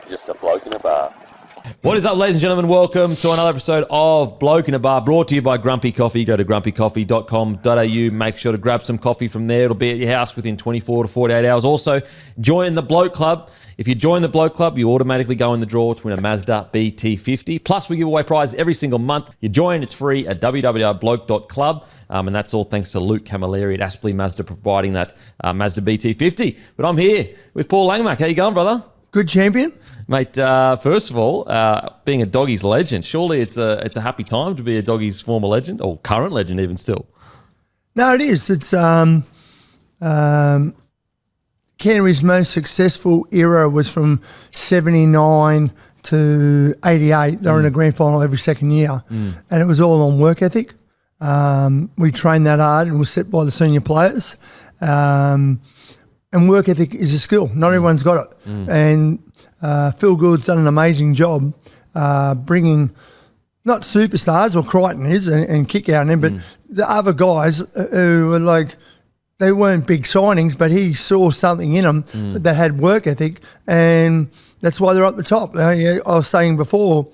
just a bloke in a bar. What is up, ladies and gentlemen? Welcome to another episode of Bloke in a Bar, brought to you by Grumpy Coffee. Go to grumpycoffee.com.au. Make sure to grab some coffee from there. It'll be at your house within 24 to 48 hours. Also, join the Bloke Club. If you join the Bloke Club, you automatically go in the draw to win a Mazda BT50. Plus, we give away prizes every single month. You join, it's free at www.bloke.club. And that's all thanks to Luke Camilleri at Aspley Mazda providing that Mazda BT50. But I'm here with Paul Langmack. How you going, brother? Good champion. Mate, first of all, being a Doggies legend, surely it's a happy time to be a Doggies former legend, or current legend even still. No, it is. It's Canterbury's most successful era was from 79 to 88. They were in a grand final every second year, and it was all on work ethic. We trained that hard and was set by the senior players. And work ethic is a skill. Not everyone's got it. And Phil Gould's done an amazing job bringing not superstars, or Crichton is, and kick out them, but the other guys who were like, they weren't big signings, but he saw something in them that had work ethic, and that's why they're up the top. I was saying before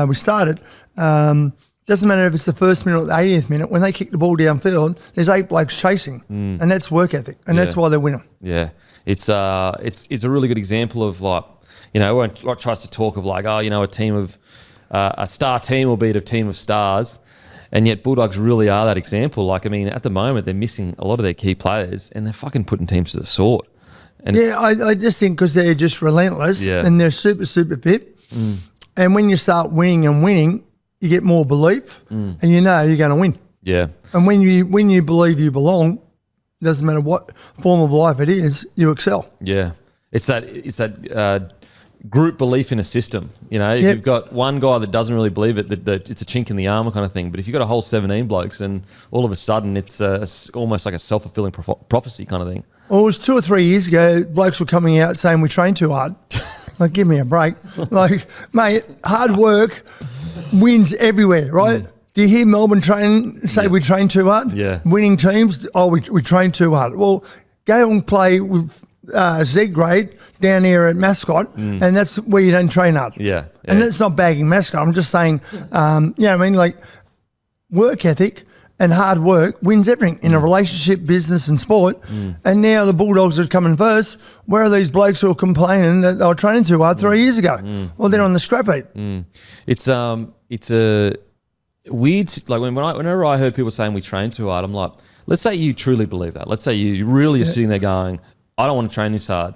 we started, doesn't matter if it's the first minute or the 80th minute, when they kick the ball downfield, there's 8 blokes chasing, and that's work ethic, and that's why they're winning. Yeah, it's a really good example of, like, you know, everyone tries to talk of like, oh, you know, a team of a star team will beat a team of stars, and yet Bulldogs really are that example. Like, I mean, at the moment they're missing a lot of their key players, and they're fucking putting teams to the sword. And yeah, I just think because they're just relentless, and they're super, super fit, and when you start winning and winning, you get more belief, and you know you're going to win. Yeah. And when you believe you belong, doesn't matter what form of life it is, you excel. Yeah. It's that group belief in a system. You know, if you've got one guy that doesn't really believe it, that it's a chink in the armour kind of thing. But if you've got a whole 17 blokes, and all of a sudden it's almost like a self-fulfilling prophecy kind of thing. Well, it was 2 or 3 years ago, blokes were coming out saying we train too hard. Like, give me a break. Like, mate, hard work wins everywhere, right? Do you hear Melbourne say we train too hard? Yeah. Winning teams, we train too hard. Well, go and play with Z grade down here at Mascot, and that's where you don't train hard. Yeah. And that's not bagging Mascot. I'm just saying, I mean, like, work ethic and hard work wins everything in a relationship, business and sport. And now the Bulldogs are coming first. Where are these blokes who are complaining that they were training too hard 3 years ago? Well, they're on the scrap heap. It's a weird, like whenever I heard people saying we train too hard, I'm like, let's say you truly believe that. Let's say you really are sitting there going, I don't want to train this hard.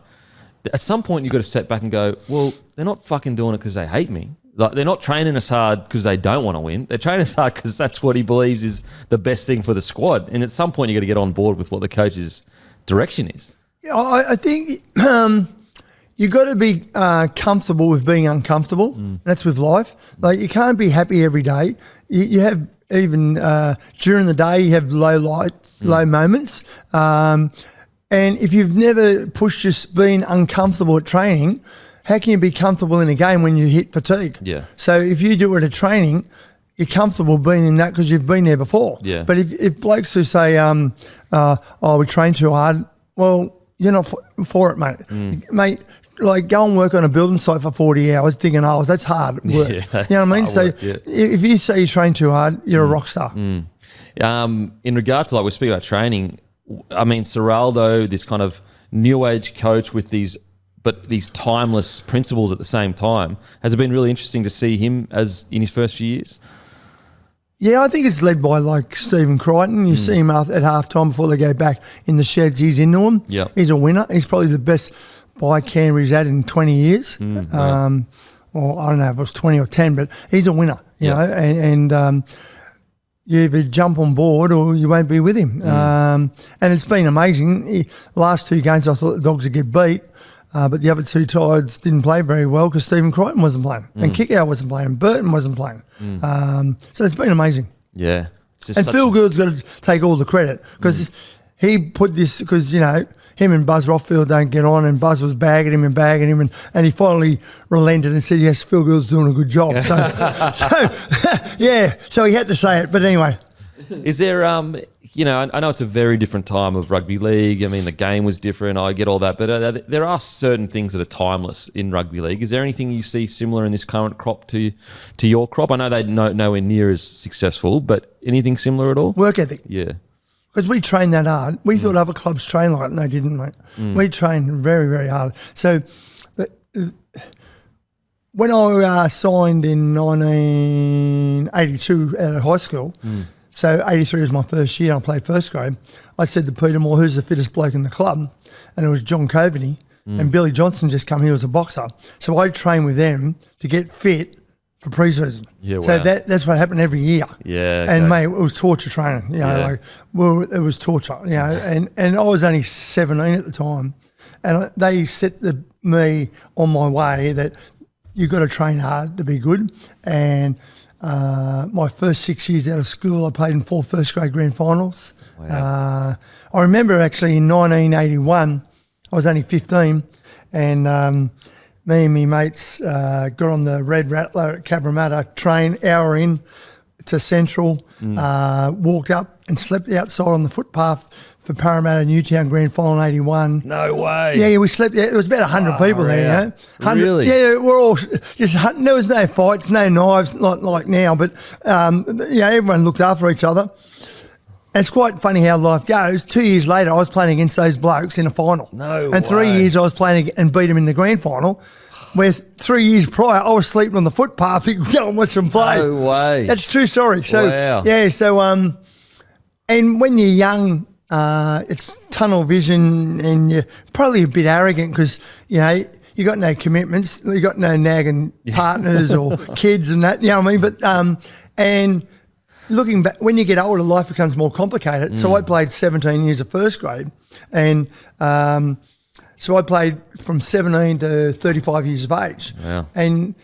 At some point, you've got to step back and go, well, they're not fucking doing it because they hate me. Like, they're not training us hard because they don't want to win. They're training us hard because that's what he believes is the best thing for the squad. And at some point, you've got to get on board with what the coach's direction is. Yeah, I think you've got to be comfortable with being uncomfortable. That's with life. Like, you can't be happy every day. You have, even during the day, you have low lights, low moments. And if you've never pushed just being uncomfortable at training, how can you be comfortable in a game when you hit fatigue? Yeah. So if you do it at training, you're comfortable being in that because you've been there before. Yeah. But if blokes who say, we train too hard, well, you're not for it, mate. Mate, like, go and work on a building site for 40 hours, digging holes. That's hard work. You know what I mean? So if you say you train too hard, you're a rock star. In regards to, like, we're speaking about training, I mean, Serraldo, this kind of new age coach with these timeless principles at the same time, has it been really interesting to see him as in his first few years? Yeah, I think it's led by, like, Stephen Crichton. You see him at halftime before they go back in the sheds. He's into them. Yeah. He's a winner. He's probably the best buy Canterbury's had in 20 years. Or I don't know if it was 20 or 10, but he's a winner, you know, and you either jump on board or you won't be with him. And it's been amazing. The last 2 games I thought the Dogs would get beat, but the other 2 sides didn't play very well because Stephen Crichton wasn't playing and Kickout wasn't playing, Burton wasn't playing. So it's been amazing. Yeah. And Phil Gould's got to take all the credit because he put this, because, you know, him and Buzz Rothfield don't get on, and Buzz was bagging him, and he finally relented and said, yes, Phil Gould's doing a good job. So he had to say it. But anyway. Is there I know it's a very different time of rugby league. I mean, the game was different. I get all that. But there are certain things that are timeless in rugby league. Is there anything you see similar in this current crop to your crop? I know they're nowhere near as successful, but anything similar at all? Work ethic. Yeah. Because we trained that hard. We thought other clubs trained like it, and they didn't, mate. We trained very, very hard. So when I signed in 1982 out of high school, so 83 was my first year, I played first grade, I said to Peter Moore, who's the fittest bloke in the club? And it was John Coveney, and Billy Johnson just come, he was a boxer. So I trained with them to get fit for pre-season. Yeah, so wow. that's what happened every year. Yeah. And mate, it was torture training, it was torture, and I was only 17 at the time. And they set me on my way that you've got to train hard to be good. And my first 6 years out of school, I played in 4 first grade grand finals. Wow. I remember actually in 1981, I was only 15, and me and my mates got on the Red Rattler at Cabramatta, train hour in to Central, walked up and slept outside on the footpath for Parramatta Newtown Grand Final 81. No way. Yeah, we slept there. It was about 100 people there, 100, Really? Yeah, we're all just, there was no fights, no knives like now, but everyone looked after each other. And it's quite funny how life goes. 2 years later, I was playing against those blokes in a final. No And 3 way. years I was playing and beat them in the grand final, where 3 years prior, I was sleeping on the footpath thinking, go and watch them play. No way. That's a true story. So, Wow. and when you're young, it's tunnel vision, and you're probably a bit arrogant because, you got no commitments, you got no nagging partners or kids and that, you know what I mean? But, and looking back, when you get older, life becomes more complicated. So I played 17 years of first grade, and so I played from 17 to 35 years of age. Wow. And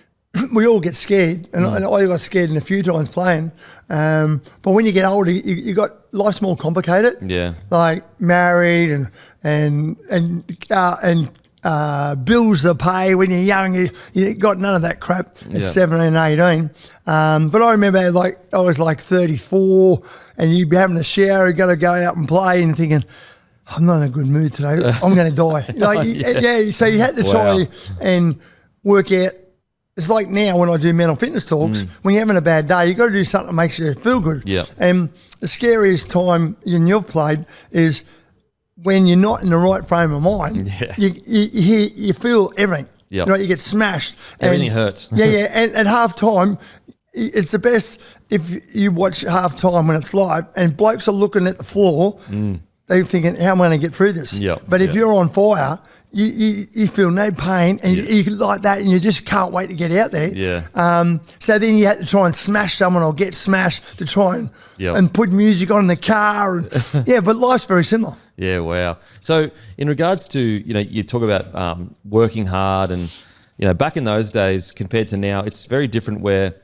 we all get scared, and I got scared a few times playing. But when you get older, you got life's more complicated. Yeah. Like married and bills to pay. When you're young, you got none of that crap at 17, 18. But I remember I was like 34, and you'd be having a shower, you got to go out and play, and thinking, I'm not in a good mood today. I'm going to die. So you had to try and work out. It's like now when I do mental fitness talks, when you're having a bad day, you've got to do something that makes you feel good. Yeah. And the scariest time you've played is when you're not in the right frame of mind. Yeah. You feel everything. Yep. You get smashed. Everything hurts. And at half time, it's the best if you watch half time when it's live and blokes are looking at the floor. They're thinking, how am I going to get through this? Yep. But if you're on fire, you feel no pain, and you like that, and you just can't wait to get out there. Yeah. So then you have to try and smash someone or get smashed to try and put music on in the car. And, but life's very similar. Yeah, wow. So in regards to, you talk about working hard and, back in those days compared to now, it's very different where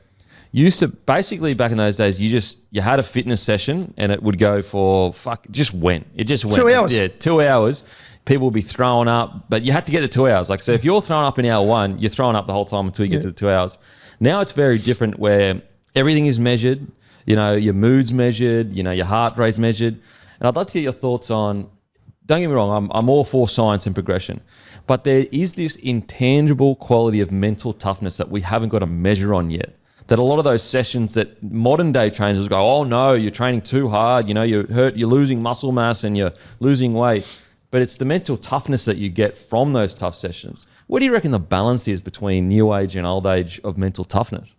you used to, basically back in those days, you had a fitness session and it would go for, it just went. 2 hours. Yeah, 2 hours. People would be throwing up, but you had to get to 2 hours. So if you're throwing up in hour one, you're throwing up the whole time until you get to the 2 hours. Now it's very different where everything is measured, your mood's measured, your heart rate's measured. And I'd like to get your thoughts on, don't get me wrong, I'm all for science and progression, but there is this intangible quality of mental toughness that we haven't got a measure on yet. That a lot of those sessions that modern day trainers go, oh no, you're training too hard, you're hurt, you're losing muscle mass and you're losing weight. But it's the mental toughness that you get from those tough sessions. What do you reckon the balance is between new age and old age of mental toughness?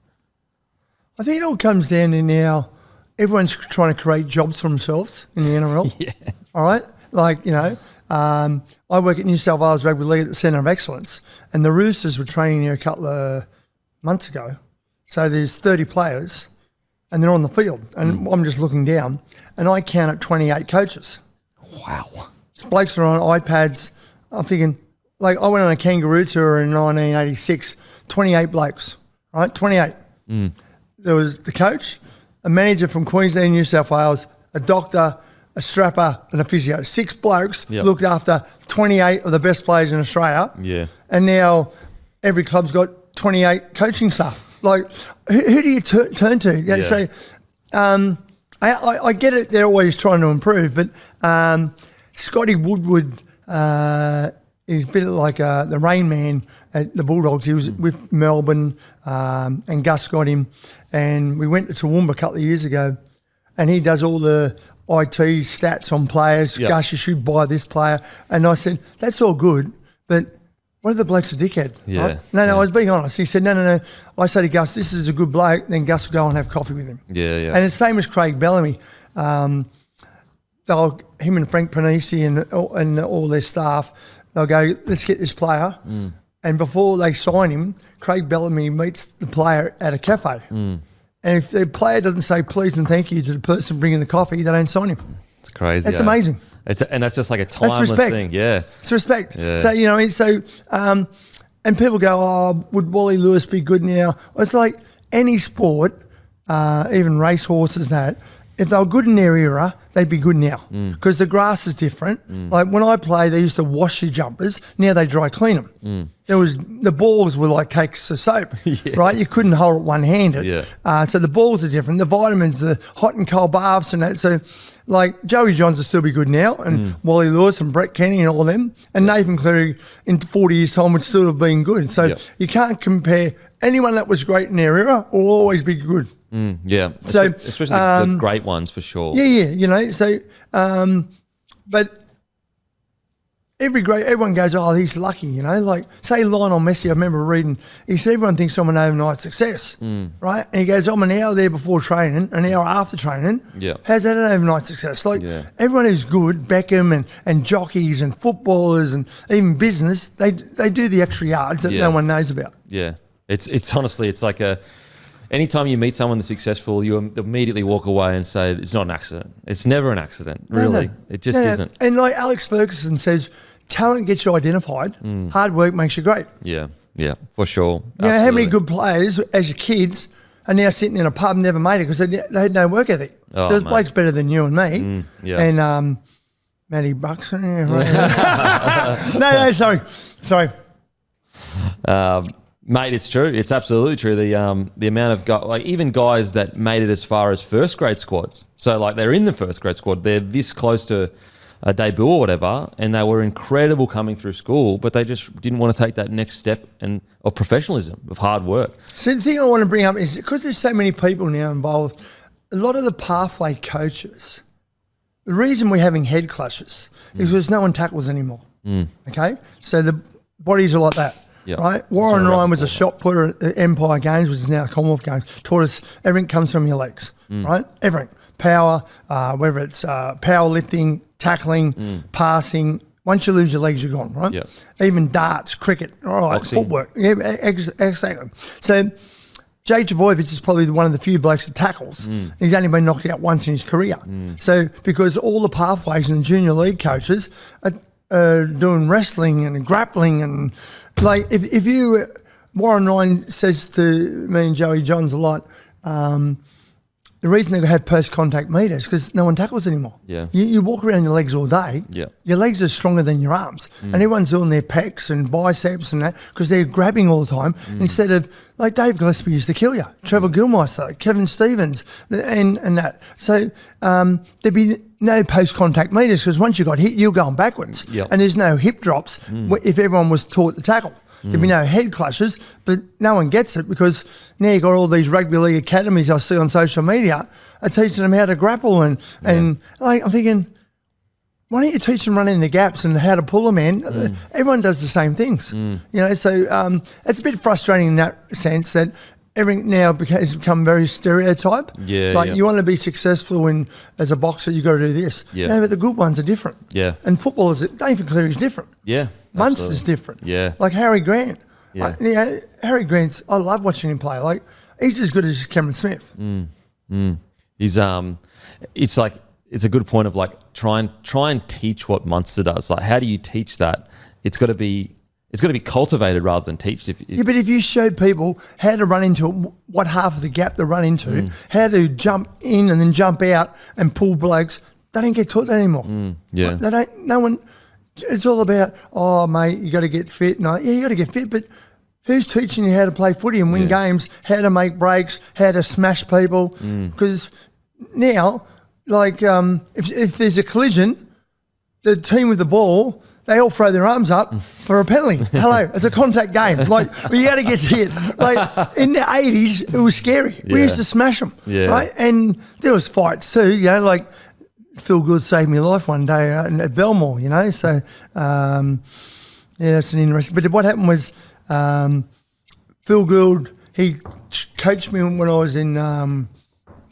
I think it all comes down to now, everyone's trying to create jobs for themselves in the NRL. Yeah. All right? I work at New South Wales Rugby League at the Centre of Excellence, and the Roosters were training there a couple of months ago. So there's 30 players, and they're on the field, and I'm just looking down, and I counted 28 coaches. Wow. So blokes are on iPads. I'm thinking, I went on a Kangaroo Tour in 1986, 28 blokes, right? 28. There was the coach, a manager from Queensland, New South Wales, a doctor, a strapper, and a physio. 6 blokes looked after 28 of the best players in Australia. Yeah. And now every club's got 28 coaching staff. Who do you turn to? Yeah. So I get it. They're always trying to improve, but Scotty Woodward is a bit like the Rain Man at the Bulldogs. He was with Melbourne, and Gus got him, and we went to Toowoomba a couple of years ago, and he does all the IT stats on players. Yep. Gus, you should buy this player, and I said that's all good, but what if the bloke's a dickhead? Yeah. Right? No, I was being honest. He said, no. I say to Gus, this is a good bloke. Then Gus will go and have coffee with him. Yeah. And it's the same as Craig Bellamy. Him and Frank Panisi and all their staff, they'll go, let's get this player. And before they sign him, Craig Bellamy meets the player at a cafe. And if the player doesn't say please and thank you to the person bringing the coffee, they don't sign him. It's crazy. That's amazing. And that's just like a timeless thing. Yeah. It's respect. Yeah. So, and people go, oh, would Wally Lewis be good now? Well, it's like any sport, even racehorses, that if they were good in their era, they'd be good now because the grass is different. Like when I play, they used to wash your jumpers. Now they dry clean them. The balls were like cakes of soap, right? You couldn't hold it one-handed. Yeah. So the balls are different. The vitamins, the hot and cold baths and that. So like Joey Johns will still be good now, and Wally Lewis and Brett Kenny and all them, and Nathan Cleary in 40 years' time would still have been good. So you can't compare anyone that was great in their era will always be good. Yeah. So, especially the great ones for sure. Yeah. So, but everyone goes, oh, he's lucky, like say Lionel Messi, I remember reading, he said everyone thinks I'm an overnight success, right? And he goes, I'm an hour there before training, an hour after training. Yeah. How's that an overnight success? Like everyone who's good, Beckham and jockeys and footballers and even business, they do the extra yards that no one knows about. Yeah. It's honestly, it's like anytime you meet someone that's successful, you immediately walk away and say, it's not an accident. It's never an accident, really. No. It just isn't. And like Alex Ferguson says, talent gets you identified. Hard work makes you great. Yeah, for sure. You know, how many good players as your kids are now sitting in a pub and never made it because they had no work ethic. There's blokes better than you and me. And Matty Bucks. No, sorry. Mate, it's true. It's absolutely true. The amount of guys, like even guys that made it as far as first grade squads. So like they're in the first grade squad. They're this close to a debut or whatever, and they were incredible coming through school, but they just didn't want to take that next step of professionalism, of hard work. So the thing I want to bring up is because there's so many people now involved, a lot of the pathway coaches, the reason we're having head clashes is because no one tackles anymore. Okay? So the bodies are like that. Yep. Right? Warren Ryan was a shot putter at Empire Games, which is now Commonwealth Games. Taught us everything comes from your legs, right? Everything. Power, whether it's powerlifting, tackling, passing. Once you lose your legs, you're gone, right? Yep. Even darts, cricket, all right, boxing. Footwork. Yeah, exactly. So Jay Trbojevic is probably one of the few blokes that tackles. He's only been knocked out once in his career. So because all the pathways and the junior league coaches are doing wrestling and grappling and like if you Warren Ryan says to me and Joey Johns a lot, the reason they have post-contact meters because no one tackles anymore. Yeah. You walk around your legs all day. Yeah. Your legs are stronger than your arms. And everyone's doing their pecs and biceps and that because they're grabbing all the time instead of, like Dave Gillespie used to kill you, Trevor Gilmeister, Kevin Stevens and that. So there'd be no post-contact meters because once you got hit, you're going backwards. Yep. And there's no hip drops if everyone was taught to tackle. There'd be no head clashes, but no one gets it because now you've got all these rugby league academies I see on social media are teaching them how to grapple and like I'm thinking, why don't you teach them running the gaps and how to pull them in? Everyone does the same things, so it's a bit frustrating in that sense that everything now has become very stereotype. You want to be successful as a boxer, you got to do this. No, but the good ones are different. And footballers, Nathan Cleary is different. Munster's different. Like Harry Grant. Harry Grant's, I love watching him play. Like he's as good as Cameron Smith. He's it's like it's a good point of like try and teach what Munster does. Like how do you teach that? It's got to be cultivated rather than taught. But if you showed people how to run into what half of the gap they run into, how to jump in and then jump out and pull blokes, they don't get taught that anymore. They don't. No one. It's all about, oh, mate, you got to get fit. No, you got to get fit, but who's teaching you how to play footy and win games, how to make breaks, how to smash people? Because now, like if there's a collision, the team with the ball, they all throw their arms up for a penalty. Hello, it's a contact game. Like, you got to get hit. Like, in the 80s, it was scary. We used to smash them, right? And there was fights too, you know, like Phil Gould saved my life one day at Belmore, you know. So, yeah, that's an interesting. But what happened was Phil Gould, he coached me when I was in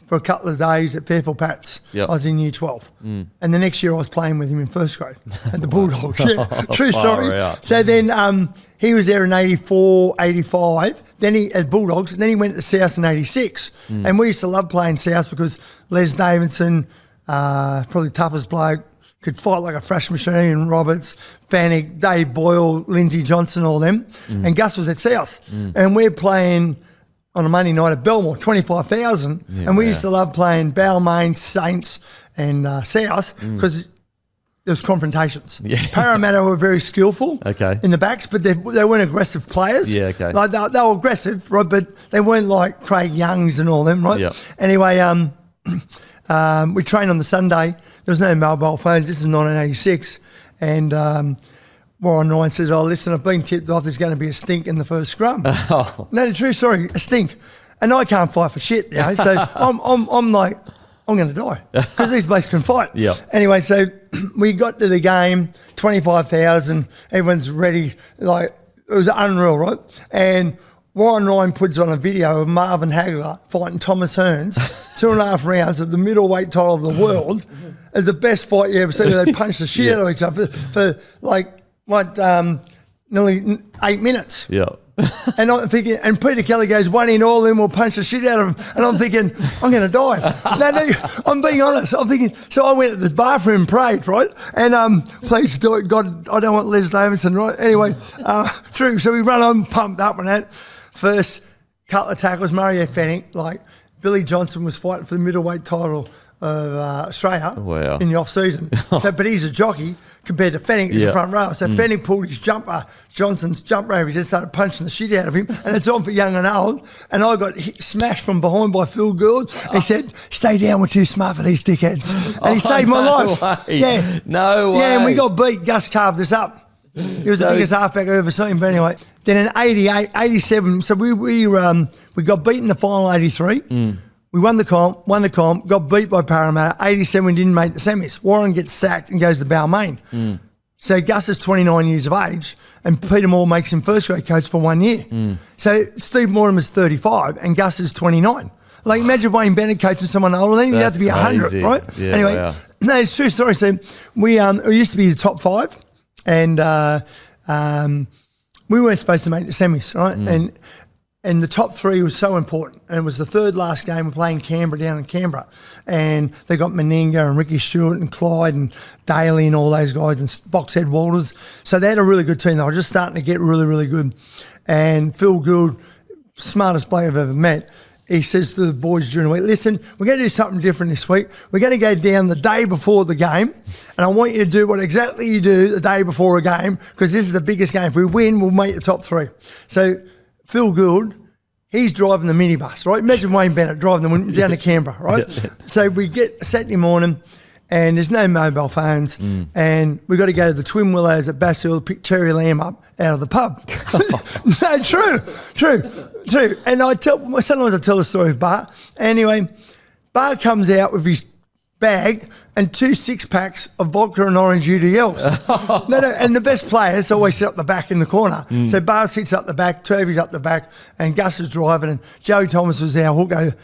for a couple of days at Fairfield Pats. Yep. I was in year 12. And the next year I was playing with him in first grade at the Bulldogs. Yeah, true story. So then he was there in 84, 85, then he at Bulldogs, and then he went to South in 86. And we used to love playing South because Les Davidson, probably toughest bloke, could fight like a fresh machine, Roberts, Fannick, Dave Boyle, Lindsay Johnson, all them. And Gus was at South. And we're playing on a Monday night at Belmore, 25,000. And we used to love playing Balmain, Saints and South because there was confrontations. Parramatta were very skillful in the backs, but they weren't aggressive players. Like they were aggressive, right, but they weren't like Craig Youngs and all them, right? Anyway, we trained on the Sunday. There was no mobile phones. This is 1986. And Warren Ryan says, oh, listen, I've been tipped off there's going to be a stink in the first scrum. No, the true story, a stink. And I can't fight for shit, you know. So I'm like, I'm going to die because these blokes can fight. Anyway, so we got to the game, 25,000, everyone's ready. Like, it was unreal, right? And Warren Ryan puts on a video of Marvin Hagler fighting Thomas Hearns, 2.5 rounds of the middleweight title of the world. It's the best fight you ever see where they punch the shit out of each other for like, nearly 8 minutes. And I'm thinking, and Peter Kelly goes, one in, all in, we'll punch the shit out of him. And I'm thinking, I'm going to die. No, I'm being honest. I'm thinking, so I went to the bathroom and prayed, right? And please do it, God, I don't want Les Davidson, right? Anyway, true. So we run on, pumped up and that. First couple of tackles, Mario Fannick, like Billy Johnson was fighting for the middleweight title of Australia in the off-season. So, but he's a jockey compared to Fannick as a front row. So Fannick pulled his jumper, Johnson's jumper over, he just started punching the shit out of him, and it's on for young and old. And I got smashed from behind by Phil Gould. He said, stay down, we're too smart for these dickheads. And he saved my life. Yeah. No way. Yeah, and we got beat. Gus carved us up. He was the biggest halfback I've ever seen. But anyway, then in 88, 87, so we got beaten in the final 83. We won the comp, got beat by Parramatta. 87, didn't make the semis. Warren gets sacked and goes to Balmain. So Gus is 29 years of age and Peter Moore makes him first grade coach for 1 year. So Steve Mortimer's 35 and Gus is 29. Like, imagine Wayne Bennett coaching someone older than him. You'd have to be 100, right? Yeah, anyway, no, it's a true story. So we used to be the top 5 and we weren't supposed to make the semis, right? And the top 3 was so important. And it was the third last game. We're playing Canberra down in Canberra. And they got Meninga and Ricky Stewart and Clyde and Daly and all those guys and Boxhead Walters. So they had a really good team. They were just starting to get really, really good. And Phil Gould, smartest player I've ever met, he says to the boys during the week, listen, we're going to do something different this week. We're going to go down the day before the game, and I want you to do what exactly you do the day before a game because this is the biggest game. If we win, we'll make the top 3. So Phil Gould, he's driving the minibus, right? Imagine Wayne Bennett driving them down to Canberra, right? So we get Saturday morning and there's no mobile phones and we got to go to the Twin Willows at Bass Hill to pick Terry Lamb up out of the pub. No, true. And sometimes I tell the story of Bar. Anyway, Bar comes out with his bag and 2 6-packs of vodka and orange UDLs. No, and the best players always sit up the back in the corner. So Bar sits up the back, Turvey's up the back, and Gus is driving, and Joey Thomas was our hooker.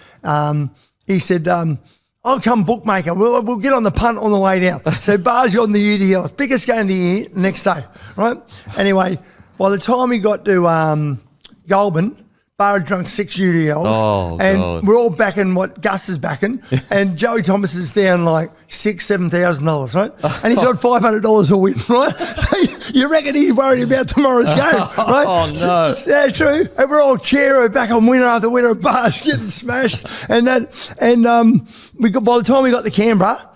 He said, I'll come bookmaker. We'll get on the punt on the way down. So Bar's on the UDLs. Biggest game of the year, next day, right? Anyway, by the time we got to Goulburn, Bar had drunk 6 UDLs, and we're all backing what Gus is backing, and Joey Thomas is down like $7,000, right? And he's got $500 a win, right? So you reckon he's worried about tomorrow's game, right? Oh no, yeah, true. And we're all cheering back on winner after winner. Bar's getting smashed, we got by the time we got to Canberra,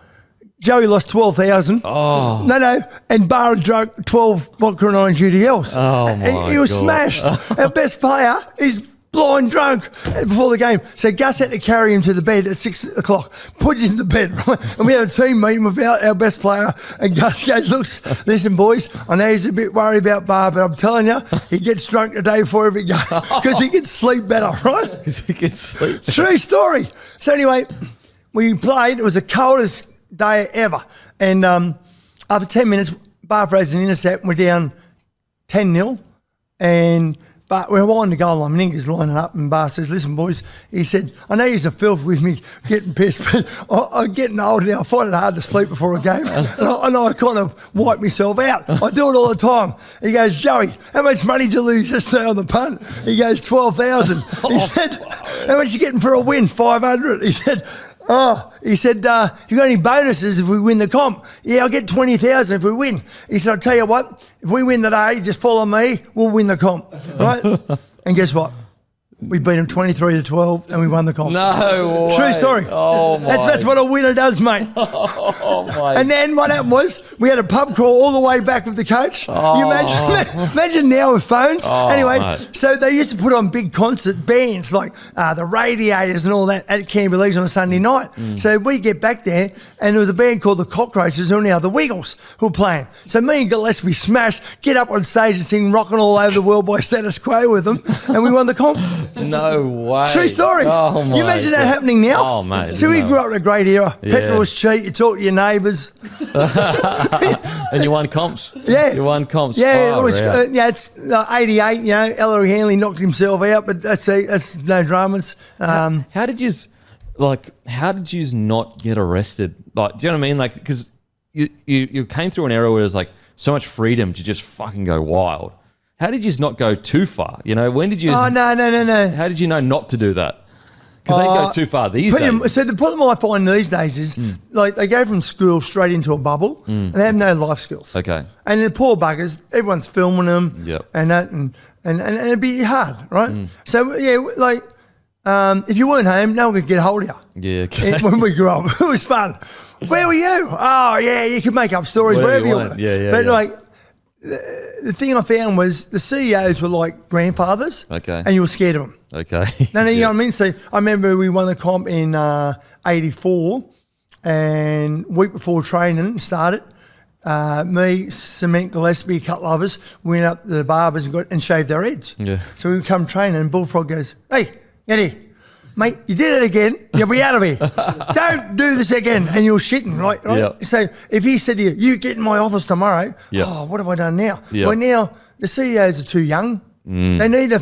Joey lost 12,000. No, and Bar had drunk 12 vodka and orange UDLs. Oh my He was God. smashed. Our best player is blind drunk before the game. So Gus had to carry him to the bed at 6 o'clock, put him in the bed, right? And we had a team meeting with our best player, and Gus goes, look, listen, boys, I know he's a bit worried about Bar, but I'm telling you, he gets drunk the day before every game because he can sleep better, right? Because he can sleep. True story. So anyway, we played. It was the coldest day ever. And after 10 minutes, Bar throws an intercept, and we're down 10-0. But we're winding the goal line. Ninga's lining up, and Bar says, listen, boys, he said, I know you're a filth with me getting pissed, but I'm getting older now. I find it hard to sleep before a game. And I kind of wipe myself out. I do it all the time. He goes, Joey, how much money did you lose yesterday on the punt? He goes, 12,000. He said, how much you getting for a win? 500. He said, you got any bonuses if we win the comp? Yeah, I'll get 20,000 if we win. He said, I'll tell you what, if we win the day, just follow me, we'll win the comp, right? And guess what? We beat them 23-12 and we won the comp. No way. True story. Oh, my. That's what a winner does, mate. Oh, my. And then what happened was we had a pub crawl all the way back with the coach. You imagine now with phones. Anyway, mate. So they used to put on big concert bands like the Radiators and all that at Canberra Leagues on a Sunday night. So we get back there and there was a band called the Cockroaches, who are now the Wiggles, who were playing. So me and Gillespie smashed, get up on stage and sing Rockin' All Over the World by Status Quo with them, and we won the comp. No way. True story. Oh, my. You imagine that happening now? Oh, mate. So we grew up in a great era. Yeah. Petrol was cheap. You talk to your neighbours. And you won comps. Yeah. You won comps. Yeah, Far it was, out. it's 88, Ellery Hanley knocked himself out, but that's no dramas. How did you not get arrested? Like, do you know what I mean? Like, because you came through an era where there's like so much freedom to just fucking go wild. How did you not go too far? When did you? Oh, no. How did you know not to do that? Because they go too far these days. So the problem I find these days is like they go from school straight into a bubble and they have no life skills. Okay. And the poor buggers, everyone's filming them. Yep. And that and it'd be hard, right? So yeah, like if you weren't home, no one could get hold of you. Yeah. Okay. When we grew up, it was fun. Where were you? Oh yeah, you could make up stories wherever you want. Yeah. But like the thing I found was the CEOs were like grandfathers. Okay. And you were scared of them. Okay. No, you know what I mean? So I remember we won the comp in 84, and week before training started, me, Cement, Gillespie, a couple of us went up to the barbers and shaved their heads. Yeah. So we come training and Bullfrog goes, hey, get here. Mate, you did it again, you'll be out of here. Don't do this again. And you're shitting, right? Yep. So if he said to you, you get in my office tomorrow, yep. Oh, what have I done now? Yep. Well, now the CEOs are too young. They need a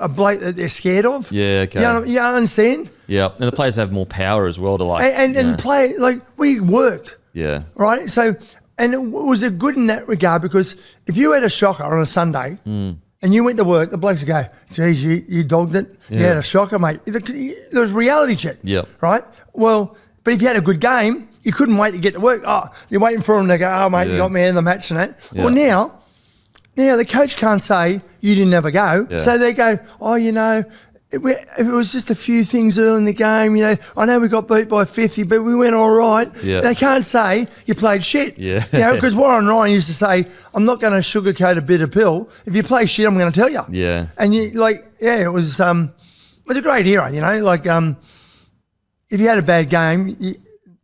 bloke that they're scared of. Yeah, okay. You understand? Yeah, and the players have more power as well to like... And play, like, we worked. Yeah. Right? So, and it was a good in that regard because if you had a shocker on a Sunday and you went to work, the blokes would go, geez, you dogged it. You had a shocker, mate. There was reality check. Yeah. Right? Well, but if you had a good game, you couldn't wait to get to work. Oh, you're waiting for them to go, oh, mate, you got me in the match and that. Yeah. Well, now the coach can't say you didn't have a go. Yeah. So they go, oh, it was just a few things early in the game. I know we got beat by 50, but we went all right. Yeah. They can't say you played shit. Yeah. Because Warren Ryan used to say, I'm not going to sugarcoat a bitter pill. If you play shit, I'm going to tell you. Yeah. And it was a great era, Like, if you had a bad game,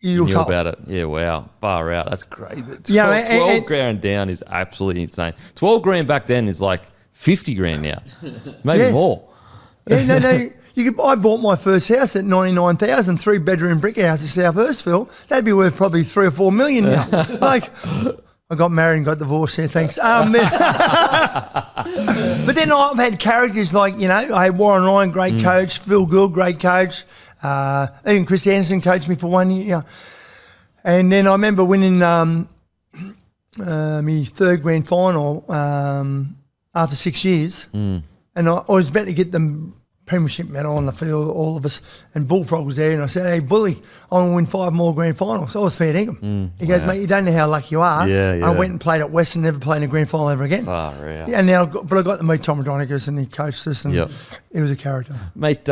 you knew about it. Yeah, wow. Far out. That's great. 12 grand down is absolutely insane. 12 grand back then is like 50 grand now. Maybe more. Yeah, no. I bought my first house at 99,000, 3-bedroom brick house in South Hurstville. That'd be worth probably 3 or 4 million now. Like, I got married and got divorced here, thanks. But then I've had characters like, I had Warren Ryan, great coach, Phil Gould, great coach. Even Chris Anderson coached me for 1 year. And then I remember winning my third grand final after 6 years. And I was about to get the premiership medal on the field, all of us. And Bullfrog was there, and I said, hey, Bully, I want to win 5 more grand finals. So I was fair dinkum. He goes, mate, you don't know how lucky you are. Yeah. I went and played at Western, never played in a grand final ever again. Yeah. And now, but I got to meet Tom Raudonikis, and he coached us, and he was a character. Mate,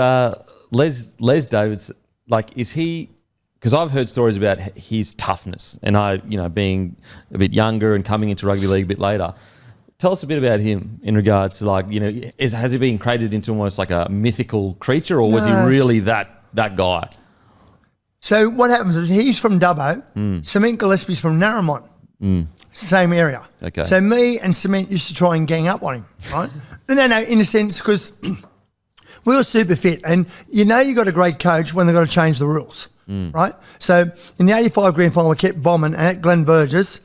Les Davids, like, is he... Because I've heard stories about his toughness, and being a bit younger and coming into rugby league a bit later. Tell us a bit about him in regards to like, you know, has he been created into almost like a mythical creature, or was he really that guy? So what happens is he's from Dubbo, Cement Gillespie's from Narromine, same area. Okay. So me and Cement used to try and gang up on him, right? No, in a sense, because we were super fit, and you know you got a great coach when they've got to change the rules, right? So in the 85 grand final, we kept bombing, and at Glen Burgess,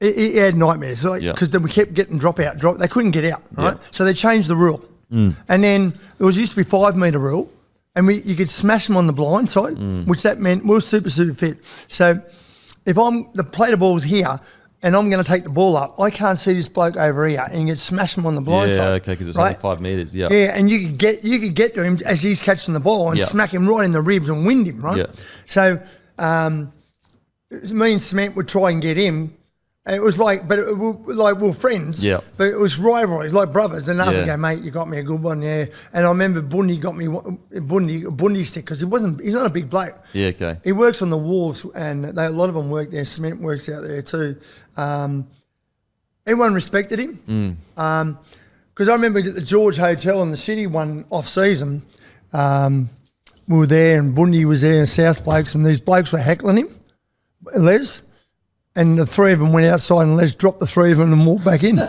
he had nightmares because we kept getting drop. They couldn't get out, right? So they changed the rule, and then there used to be 5 metre rule. And you could smash them on the blind side, which that meant we were super fit. So if the plate of ball's here and I'm going to take the ball up, I can't see this bloke over here and you could smash him on the blind side. Yeah, okay, because it's only 5 metres, Yeah, and you could get to him as he's catching the ball and smack him right in the ribs and wind him, right? Yeah. So me and Cement would try and get him. It was like, we were friends. Yeah. But it was rivalries, like brothers. And after go, mate, you got me a good one, yeah. And I remember Bundy got me a Bundy stick because he's not a big bloke. Yeah, okay. He works on the wharves, and a lot of them work there. Cement works out there too. Everyone respected him. Because I remember at the George Hotel in the city one off season, we were there, and Bundy was there, and South blokes, and these blokes were heckling him, Les. And the 3 of them went outside and Les dropped the 3 of them and walked back in. True.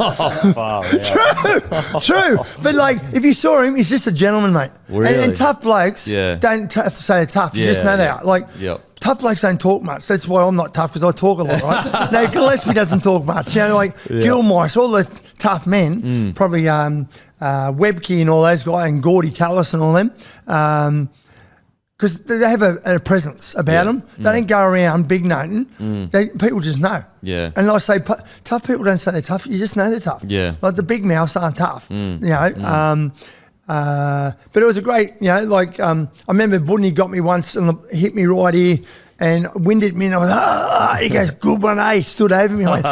But like, if you saw him, he's just a gentleman, mate. Really? And tough blokes don't have to say they're tough. You just know they are. Like, tough blokes don't talk much. That's why I'm not tough, because I talk a lot, right? No, Gillespie doesn't talk much. You know, like Gilmice, all the tough men, probably Webke and all those guys, and Gordy Tallis and all them. Because they have a presence about them. They don't go around big noting. People just know. Yeah. And I say, tough people don't say they're tough. You just know they're tough. Yeah. Like the big mouths aren't tough. You know. But it was a great, you know, like I remember Bundy got me once and hit me right here and winded me, and I was, he goes, good one, eh? He stood over me. I went,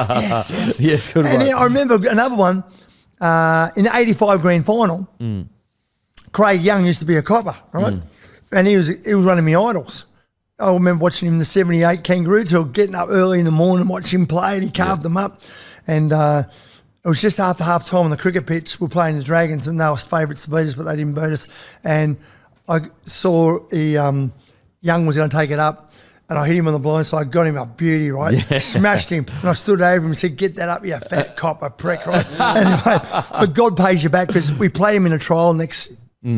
yes, good one. And I remember another one in the 85 grand final. Craig Young used to be a copper, right? And he was one of my idols. I remember watching him in the 78 Kangaroo Tours, getting up early in the morning, watching him play, and he carved them up. And it was just after half time on the cricket pitch. We were playing the Dragons, and they were favourites to beat us, but they didn't beat us. And I saw Young was going to take it up, and I hit him on the blind side, got him a beauty, right? Yeah. Smashed him. And I stood over him and said, get that up, you fat copper prick, right? Anyway, but God pays you back, because we played him in a trial next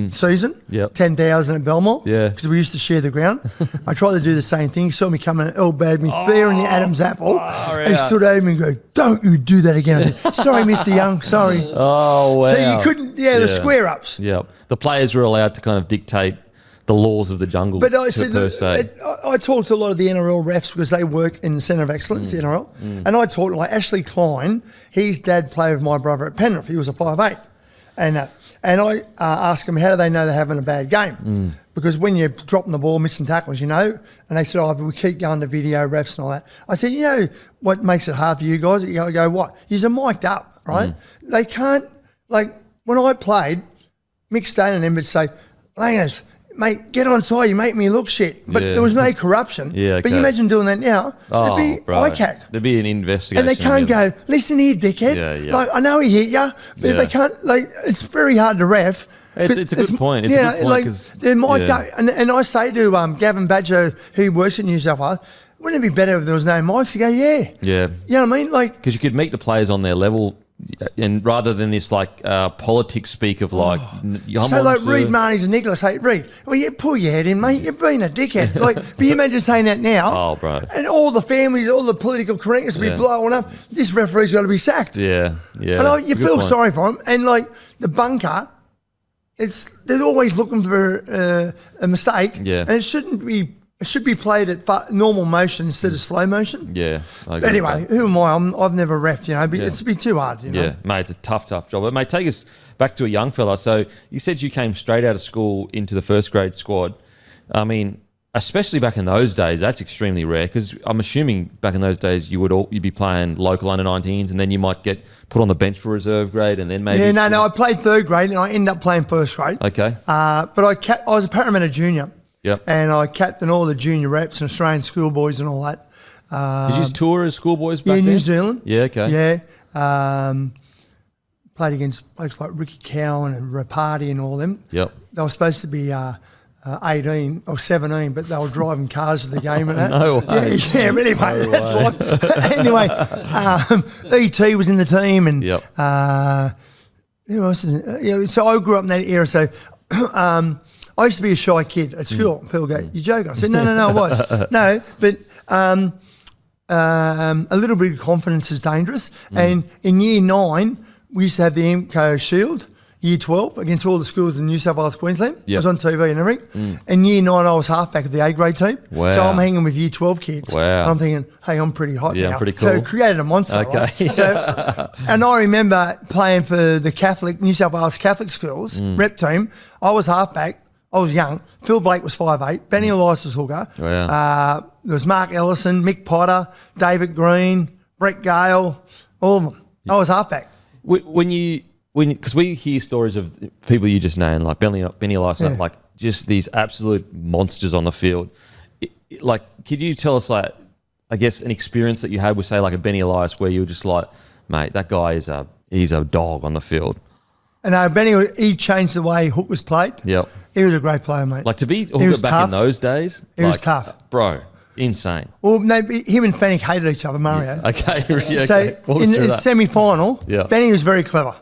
season, 10,000 at Belmore, because we used to share the ground. I tried to do the same thing. He saw me coming and elbowed me fair in the Adam's apple, and he stood over me and go, don't you do that again. I said, sorry, Mr. Young, sorry. Oh, wow. So you couldn't, the square-ups. Yeah, the players were allowed to kind of dictate the laws of the jungle, but I talked to a lot of the NRL refs, because they work in the Centre of Excellence, the NRL, and I talked like Ashley Klein, his dad played with my brother at Penrith. He was a 5'8", and I asked them, how do they know they're having a bad game? Because when you're dropping the ball, missing tackles, you know. And they said, but we keep going to video refs and all that. I said, you know what makes it hard for you guys? You go, what? You're mic'd up, right? They can't, like, when I played, Mick Stone and them would say, Langers, mate, get on side, you make me look shit. But there was no corruption. But you imagine doing that now, there'd be ICAC. There'd be an investigation. And they can't go, listen here, dickhead. Like, I know he hit you, but they can't, like, it's very hard to ref. It's a good point. It's a good point, like, there might go, and I say to Gavin Badger, who works in New South Wales, wouldn't it be better if there was no mics? You go, yeah. You know what I mean? Like, because you could meet the players on their level, and rather than this like politics speak of like, so like Reed Marnies and Nicholas, hey Reed, well you pull your head in, mate. You've been a dickhead. Like, but you imagine saying that now. Oh, bro. And all the families, all the political correctness will be blowing up. This referee's got to be sacked. Yeah. And you feel sorry for him. And like the bunker, they're always looking for a mistake. Yeah. And it shouldn't be. It should be played at normal motion instead of slow motion. Yeah. But anyway, who am I? I've never reffed, you know. It's a bit too hard, you know. Yeah, mate, it's a tough job. But, mate, take us back to a young fella. So you said you came straight out of school into the first grade squad. I mean, especially back in those days, that's extremely rare, because I'm assuming back in those days you'd be playing local under-19s, and then you might get put on the bench for reserve grade, and then maybe... Yeah, no, I played third grade and I ended up playing first grade. Okay. But I was a Parramatta junior. Yep. And I captained all the junior reps and Australian schoolboys and all that. Did you tour as schoolboys back then? New Zealand. Yeah, okay. Yeah. played against blokes like Ricky Cowan and Rapati and all them. Yep. They were supposed to be 18 or 17, but they were driving cars to the game and that. No way. Yeah, but anyway, that's like... anyway, ET was in the team and... Yep. Who else is so I grew up in that era, so... I used to be a shy kid at school. People go, "You joking?" I said, "No, I was." No, but a little bit of confidence is dangerous. And in year 9, we used to have the MCO Shield, year 12, against all the schools in New South Wales, Queensland. Yep. I was on TV and everything. And year 9, I was halfback of the A grade team. Wow. So I'm hanging with year 12 kids. Wow. And I'm thinking, hey, I'm pretty hot now. I'm pretty cool. So it created a monster. Okay. Right? So, and I remember playing for the Catholic, New South Wales Catholic schools, rep team. I was halfback. I was young. Phil Blake was 5'8". Benny Elias was hooker. Wow. There was Mark Ellison, Mick Potter, David Green, Brett Gale, all of them. I was halfback. Because we hear stories of people you just named, like Benny Elias, like just these absolute monsters on the field. Like, could you tell us, like, I guess, an experience that you had with, say, like a Benny Elias, where you were just like, mate, that guy he's a dog on the field. And Benny, he changed the way hook was played. Yep. He was a great player, mate. Like, to be hooker back in those days. He was tough. Bro, insane. Well, no, him and Fennick hated each other, Mario. Yeah. Okay. So in the semi-final, Benny was very clever,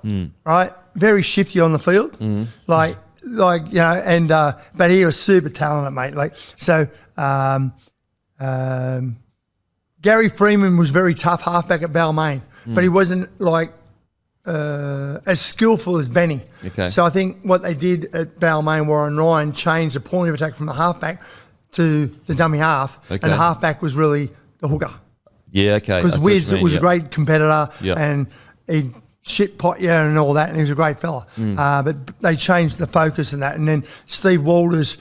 right? Very shifty on the field, like but he was super talented, mate. Like so, Gary Freeman was very tough halfback at Balmain, but he wasn't like as skillful as Benny. Okay. So I think what they did at Balmain, Warren Ryan, changed the point of attack from the halfback to the dummy half, and the halfback was really the hooker. Yeah, okay. Because Wiz was a great competitor, and he'd shit pot you and all that, and he was a great fella. But they changed the focus in that, and then Steve Walters.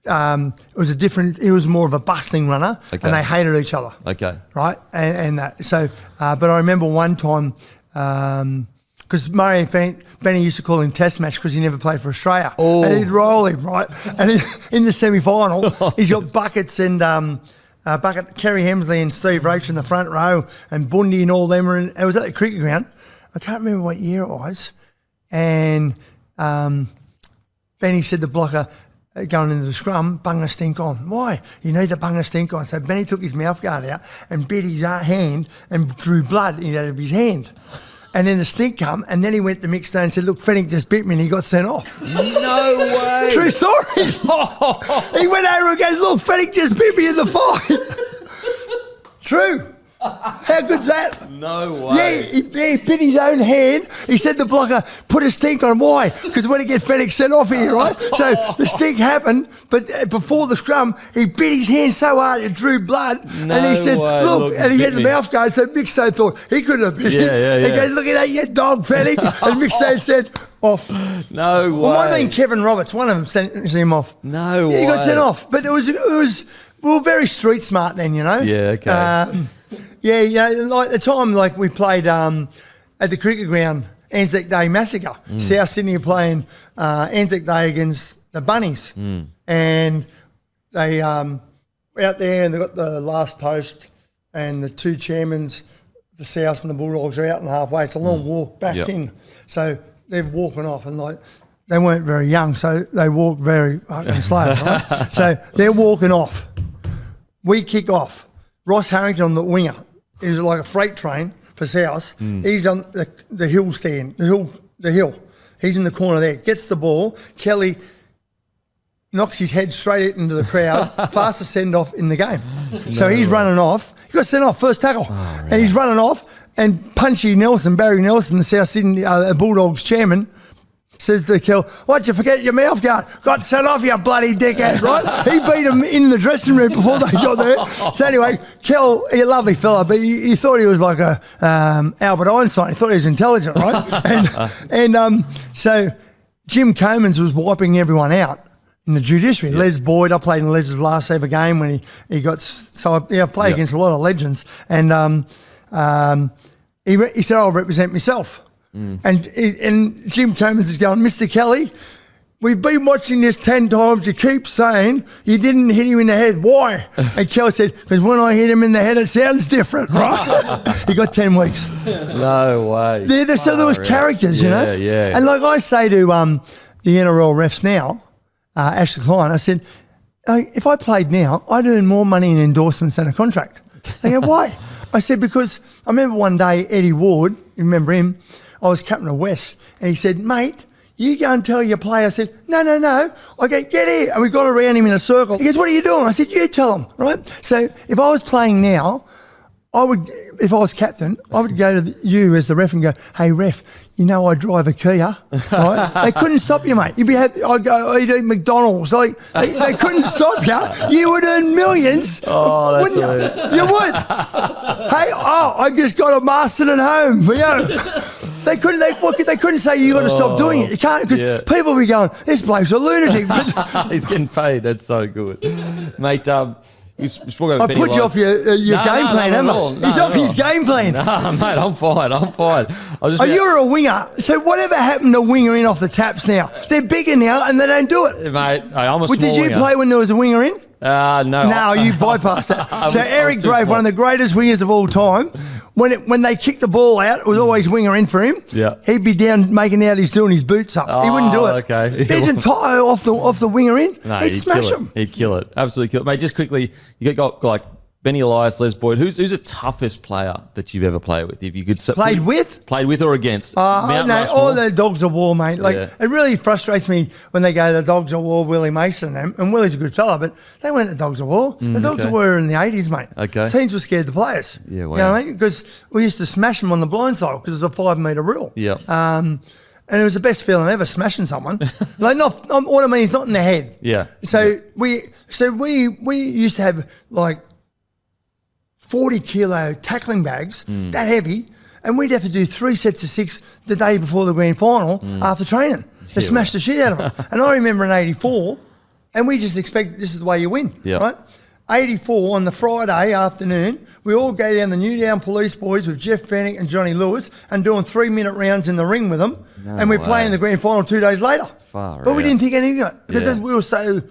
It was he was more of a busting runner, and they hated each other. Okay. Right, and that. So, but I remember one time. Because Murray and Benny used to call him Test Match because he never played for Australia. Oh. And he'd roll him, right? And in the semi-final, he's got Buckets and Kerry Hemsley and Steve Roach in the front row and Bundy and all them. It was at the cricket ground. I can't remember what year it was. And Benny said the blocker going into the scrum, bung a stink on. Why? You need to bung a stink on. So Benny took his mouth guard out and bit his hand and drew blood out of his hand. And then the stink come, and then he went to Mick Stone and said, look, Fennick just bit me, and he got sent off. No way. True story. He went over and goes, look, Fennick just bit me in the fight. True. How good's that? No way. Yeah, he bit his own hand. He said the blocker put a stink on. Why? Because when he get Fennick sent off here, right? So the stink happened, but before the scrum, he bit his hand so hard it drew blood. No and he said, way. look, and he had the mouth guard, so Mick Stone thought he couldn't have bit him. He goes, look at that, you dog, Fennick. And Mick Stone said, off. No way. Well, it might have been Kevin Roberts. One of them sent him off. No way. He got sent off. But it was we were very street smart then, you know? Yeah, okay. Like the time like we played at the cricket ground, Anzac Day Massacre. South Sydney are playing Anzac Day against the Bunnies. And they out there and they've got the last post and the two chairmans, the South and the Bulldogs are out and halfway. It's a long walk back in. So they're walking off and like they weren't very young, so they walked very fucking slow, right? So they're walking off. We kick off. Ross Harrington on the winger is like a freight train for South. He's on the hill stand, the hill. He's in the corner there. Gets the ball. Kelly knocks his head straight into the crowd. Fastest send off in the game. So he's running off. He got sent off first tackle, and he's running off. And Punchy Nelson, Barry Nelson, the South Sydney Bulldogs chairman, says to Kel, why'd you forget your mouth guard? Got sent off, you bloody dickhead, right? He beat him in the dressing room before they got there. So anyway, Kel, he's a lovely fella, but he thought he was like a Albert Einstein. He thought he was intelligent, right? and so Jim Comans was wiping everyone out in the judiciary. Les Boyd, I played in Les's last ever game when he got... So I played against a lot of legends. And he said, I'll represent myself. And Jim Comans is going, Mr. Kelly, we've been watching this 10 times. You keep saying you didn't hit him in the head. Why? And Kel said, because when I hit him in the head, it sounds different, right? He got 10 weeks. No way. So there was characters, you know? Yeah. And like I say to the NRL refs now, Ashley Klein, I said, if I played now, I'd earn more money in endorsements than a contract. They go, why? I said, because I remember one day Eddie Ward, you remember him, I was captain of West, and he said, mate, you go and tell your player. I said, no. I go, get here. And we got around him in a circle. He goes, what are you doing? I said, you tell him, right? So if I was playing now, if I was captain, I would go to you as the ref and go, hey, ref, you know I drive a Kia, right? They couldn't stop you, mate. You'd be happy. I'd go, I'd eat McDonald's. Like, they couldn't stop you. You would earn millions. Oh, that's wouldn't you? You would. Hey, I just got a Marston at home. You know, they couldn't say you got to stop doing it. You can't, because people be going, this bloke's a lunatic. He's getting paid. That's so good, mate. I put you off your game plan, haven't I? He's off his game plan. No, mate, I'm fine. You're a winger. So whatever happened to winger in off the taps now? They're bigger now and they don't do it. Mate, I'm a small Did you winger. play when there was a winger in? No. No, you bypassed that. So Eric Grave, one of the greatest wingers of all time, when they kicked the ball out, it was always winger in for him. Yeah. He'd be down making out he's doing his boots up. He wouldn't do it. Okay. Imagine Tyro off the winger in. No, he'd smash him. He'd kill it. Absolutely kill it. Mate, just quickly, you got like Benny Elias, Les Boyd. Who's the toughest player that you've ever played with? If you could played with or against? No, all the dogs of war, mate. Like it really frustrates me when they go the dogs of war, Willie Mason and Willie's a good fella, but they weren't the dogs of war. The dogs of war were in the 80s, mate. Okay. Teams were scared of the players. Yeah, wow. You know what I mean? Because we used to smash them on the blind side because it was a 5 metre rule. Yeah. And it was the best feeling ever, smashing someone. Like what I mean is not in the head. Yeah. So we used to have like 40-kilo tackling bags, that heavy, and we'd have to do 3 sets of 6 the day before the grand final after training to smash the shit out of them. And I remember in 84, and we just expected this is the way you win, right? 84 on the Friday afternoon, we all go down the Newtown Police Boys with Jeff Fennick and Johnny Lewis and doing 3-minute rounds in the ring with them, and we're playing the grand final 2 days later. But we didn't think anything of it because we were so...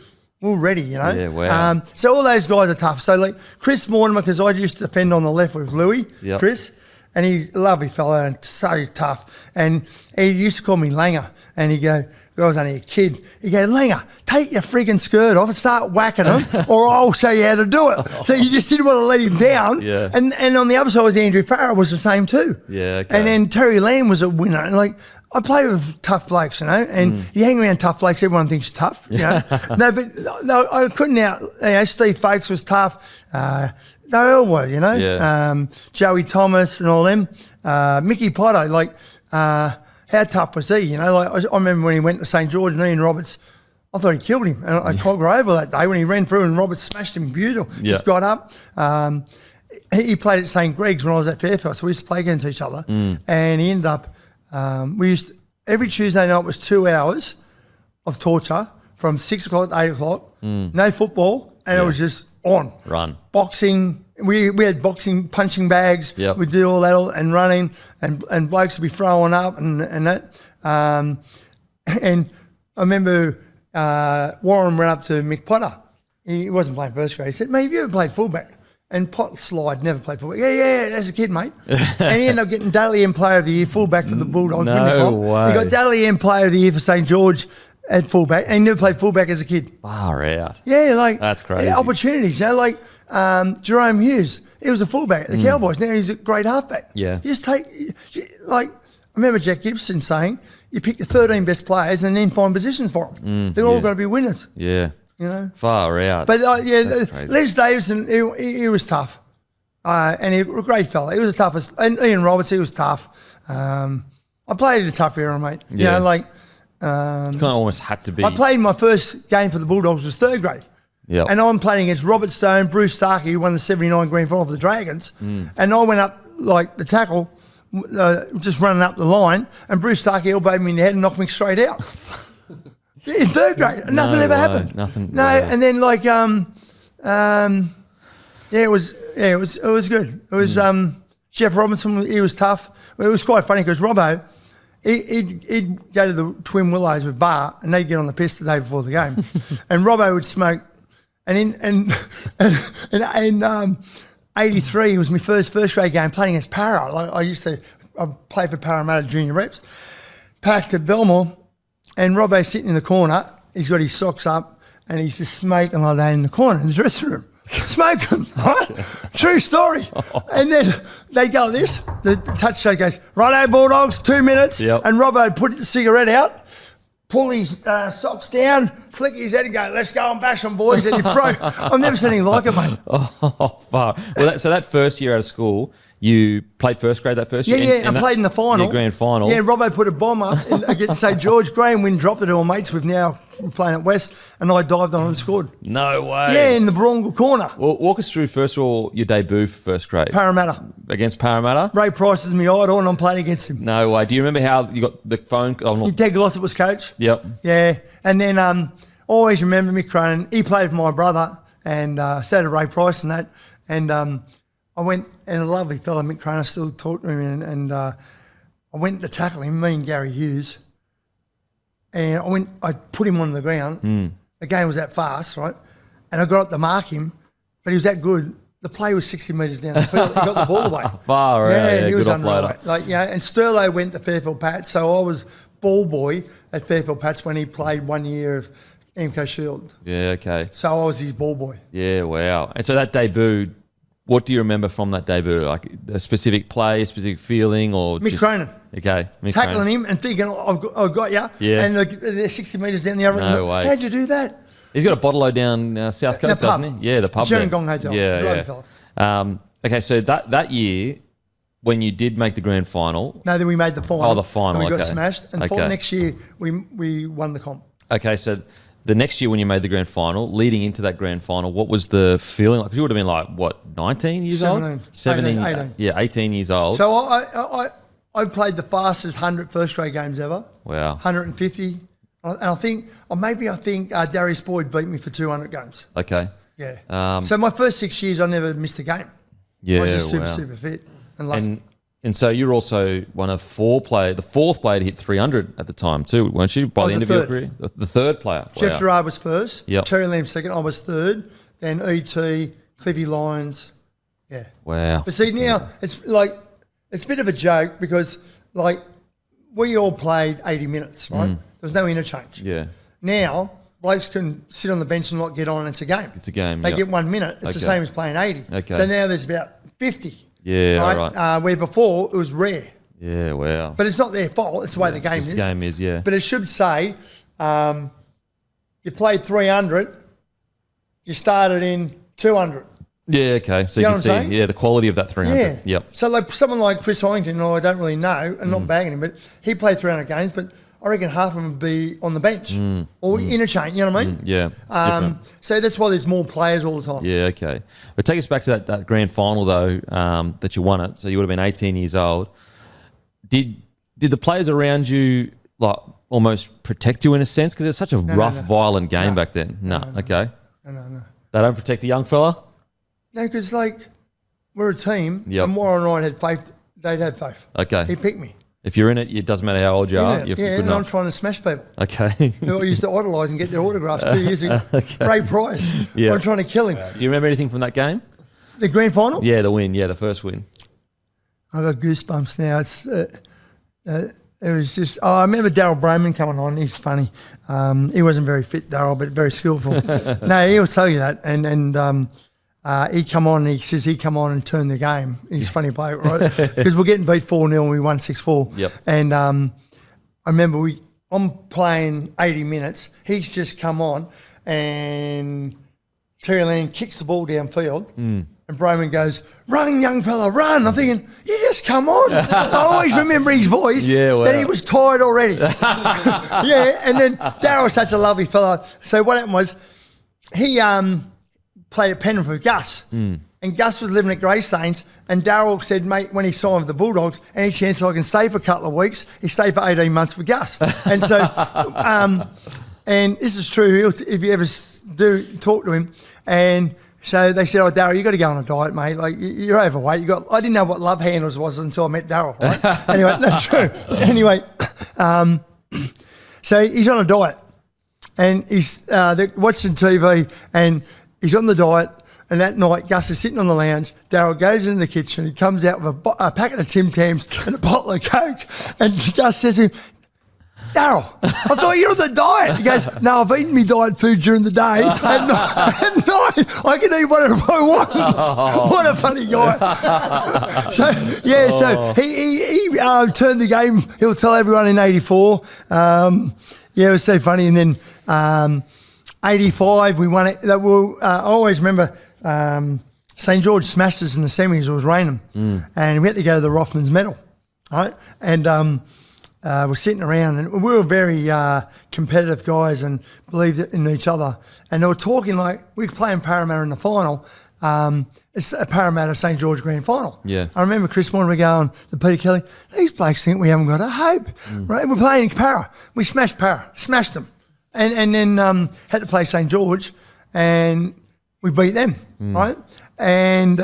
We're ready, you know. Yeah, wow. So all those guys are tough. So like Chris Mortimer, because I used to defend on the left with Louis, Chris, and he's a lovely fella and so tough. And he used to call me Langer, and he'd go, I was only a kid. He'd go, Langer, take your frigging skirt off and start whacking him, or I'll show you how to do it. So you just didn't want to let him down. Yeah. And on the other side was Andrew Farrell was the same too. Yeah. Okay. And then Terry Lamb was a winner. And like, I play with tough blokes, you know, and you hang around tough blokes, everyone thinks you're tough, you know. No, I couldn't Steve Fakes was tough. They all were, you know. Yeah. Joey Thomas and all them. Mickey Potter, like, how tough was he, you know? Like, I remember when he went to St. George and Ian Roberts, I thought he killed him. And I called over that day when he ran through and Roberts smashed him beautiful. Just got up. He played at St. Greg's when I was at Fairfield, so we used to play against each other. And he ended up... every Tuesday night was 2 hours of torture from 6 o'clock to 8 o'clock. No football, and it was just on. Run. Boxing. We had boxing, punching bags. Yep. We'd do all that and running, and blokes would be throwing up and that. And I remember Warren went up to Mick Potter. He wasn't playing first grade. He said, mate, have you ever played fullback? And Pot Slide never played fullback. Yeah, as a kid, mate. And he ended up getting Dally M Player of the Year fullback for the Bulldogs. No way. He got Dally M Player of the Year for St. George at fullback, and he never played fullback as a kid. Far out. Yeah, like that's crazy. Opportunities, you know, like Jerome Hughes. He was a fullback at the Cowboys. Now he's a great halfback. Yeah. You just take, like, I remember Jack Gibson saying, you pick the 13 best players and then find positions for them. They're all got to be winners. Yeah. You know, far out. But Les Davidson, he was tough, and he was a great fella. He was the toughest. And Ian Roberts, he was tough. I played in a tough era, mate. You know, like you kind of almost had to be. I played my first game for the Bulldogs was 3rd grade. Yeah. And I'm playing against Robert Stone, Bruce Starkey, who won the '79 grand final for the Dragons, and I went up like the tackle, just running up the line, and Bruce Starkey elbowed me in the head and knocked me straight out. In 3rd grade, nothing ever happened. Nothing. No, and then like, it was good. It was Jeff Robinson. He was tough. It was quite funny because Robbo, he'd go to the Twin Willows with Bar, and they'd get on the piss the day before the game, and Robbo would smoke. And in '83 was my first grade game playing against Para. Like I played for Parramatta junior reps. Packed at Belmore, and Robbo's sitting in the corner. He's got his socks up, and he's just smoking like that in the corner in the dressing room. Smoking, right? True story. And then they go like this. The touch show goes, righto, Bulldogs, 2 minutes. Yep. And Robbo would put the cigarette out, pull his socks down, flick his head and go, let's go and bash them, boys, in your throat. I've never seen anything like it, mate. Oh, far. Well, so that first year out of school, you played first grade that first year? Yeah, I played in the final. Yeah, grand final. Yeah, Robbo put a bomb up against St George. Graham Wynn dropped it to our mates. We're playing at West, and I dived on and scored. No way. Yeah, in the Baronga corner. Well, walk us through, first of all, your debut for first grade. Parramatta. Against Parramatta? Ray Price is my idol, and I'm playing against him. No way. Do you remember how you got the phone? Ted Glossop was coach. Yep. Yeah, and then always remember Mick Cronin. He played with my brother, and so did Ray Price and that. And I went, and a lovely fella, Mick Cronin, still talked to him, and I went to tackle him, me and Gary Hughes. And I put him on the ground. The game was that fast, right? And I got up to mark him, but he was that good. The play was 60 metres down the field. He got the ball away. Far out. Yeah, he was good unreal. offloader. Like, and Sterlo went to Fairfield Pats, so I was ball boy at Fairfield Pats when he played 1 year of MCO Shield. Yeah, okay. So I was his ball boy. Yeah, wow. And so that debut, what do you remember from that debut? Like a specific play, a specific feeling, or Mick Cronin. Okay. Mick Tackling Cronin. him and thinking, I've got you. Yeah. And they're 60 metres down the other end. No way. How'd you do that? He's got a bottle down South Coast, doesn't he? Yeah, the pub there. Gong Hotel. Yeah, He's a lovely yeah. fella. Okay, so that year, when you did make the grand final. No, then we made the final. Oh, the final, and we got okay. smashed. And Okay. next year, we won the comp. Okay, so the next year when you made the grand final, leading into that grand final, what was the feeling like? Because you would have been like, what, 19 years 17. old? 17. 18. Yeah, 18 years old. So I played the fastest 100 first grade games ever. Wow. 150. And I think Darius Boyd beat me for 200 games. Okay. Yeah. So my first 6 years, I never missed a game. Yeah, I was just wow. super fit and lucky. And so you're also the fourth player to hit 300 at the time too, weren't you? By the end of your career, the third player. Jeff Wow. Gerard was first. Yep. Terry Lamb second. I was third. Then E.T., Cliffy Lyons. Yeah. Wow. But see, now it's a bit of a joke because we all played 80 minutes, right? There's no interchange. Yeah. Now blokes can sit on the bench and not get on. It's a game. It's a game. They yep. get 1 minute. It's the Okay. same as playing 80. Okay. So now there's about 50. Yeah. Right. Where before it was rare. Yeah. Wow. But it's not their fault. It's the way the game This is. game is. Yeah. But it should say you played 300, you started in 200. Yeah. Okay. So You you know can what see. I'm saying? Yeah. The quality of that 300. Yeah. Yep. So someone like Chris Hollington, who I don't really know, and not bagging him, but he played 300 games, but I reckon half of them would be on the bench or interchange, you know what I mean? Yeah. It's different. So that's why there's more players all the time. Yeah, okay. But take us back to that grand final, though, that you won it. So you would have been 18 years old. Did the players around you almost protect you in a sense? Because it's such a rough, violent game back then. No. Okay. No. They don't protect the young fella? No, because we're a team, Yep. and Warren and I had faith, they'd have faith. Okay. He picked me. If you're in it, it doesn't matter how old you are. You're Yeah, good and I'm enough. trying to smash people. Okay. Who I used to idolise and get their autographs 2 years ago. Ray Price. Yeah. I'm trying to kill him. Do you remember anything from that game? The grand final? Yeah, the win. Yeah, the first win. I got goosebumps now. It's it was just. Oh, I remember Daryl Brayman coming on. He's funny. He wasn't very fit, Daryl, but very skillful. No, he'll tell you that. And he come on. He says he come on and turn the game. He's a funny bloke, right? Because we're getting beat 4-0 and we won 6-4. Yep. And I remember I'm playing 80 minutes. He's just come on and Terry Land kicks the ball downfield. And Brayman goes, "Run, young fella, run." I'm thinking, you just come on. I always remember his voice, Yeah, wow. that he was tired already. Yeah, and then Daryl's such a lovely fella. So what happened was he played at Penrith with Gus. And Gus was living at Greystanes. And Daryl said, mate, when he signed with the Bulldogs, any chance I can stay for a couple of weeks? He stayed for 18 months for Gus. And so, and this is true, if you ever do talk to him, and So they said, "Oh, Darryl, you got to go on a diet, mate. Like you're overweight. I didn't know what love handles was until I met Darryl. Right? Anyway, that's true. Anyway, so he's on a diet, and he's they're watching TV, and he's on the diet. And that night, Gus is sitting on the lounge. Darryl goes into the kitchen. He comes out with a packet of Tim Tams and a bottle of Coke. And Gus says to him, Darryl, I thought you were on the diet. He goes, no, I've eaten me diet food during the day. At night, I can eat whatever I want. What a funny guy. So he turned the game. He'll tell everyone in 84. It was so funny. And then 85, we won it. I always remember St. George smashed us in the semis. It was raining. And we had to go to the Rothmans Medal. Right? And we're sitting around, and we were very competitive guys and believed in each other. And they were talking like we were playing Parramatta in the final. It's a Parramatta St. George grand final. Yeah. I remember Chris Mortimer going to Peter Kelly, these blokes think we haven't got a hope. Right? We're playing in Para. We smashed Para, smashed them. And then had to play St. George, and we beat them, right? And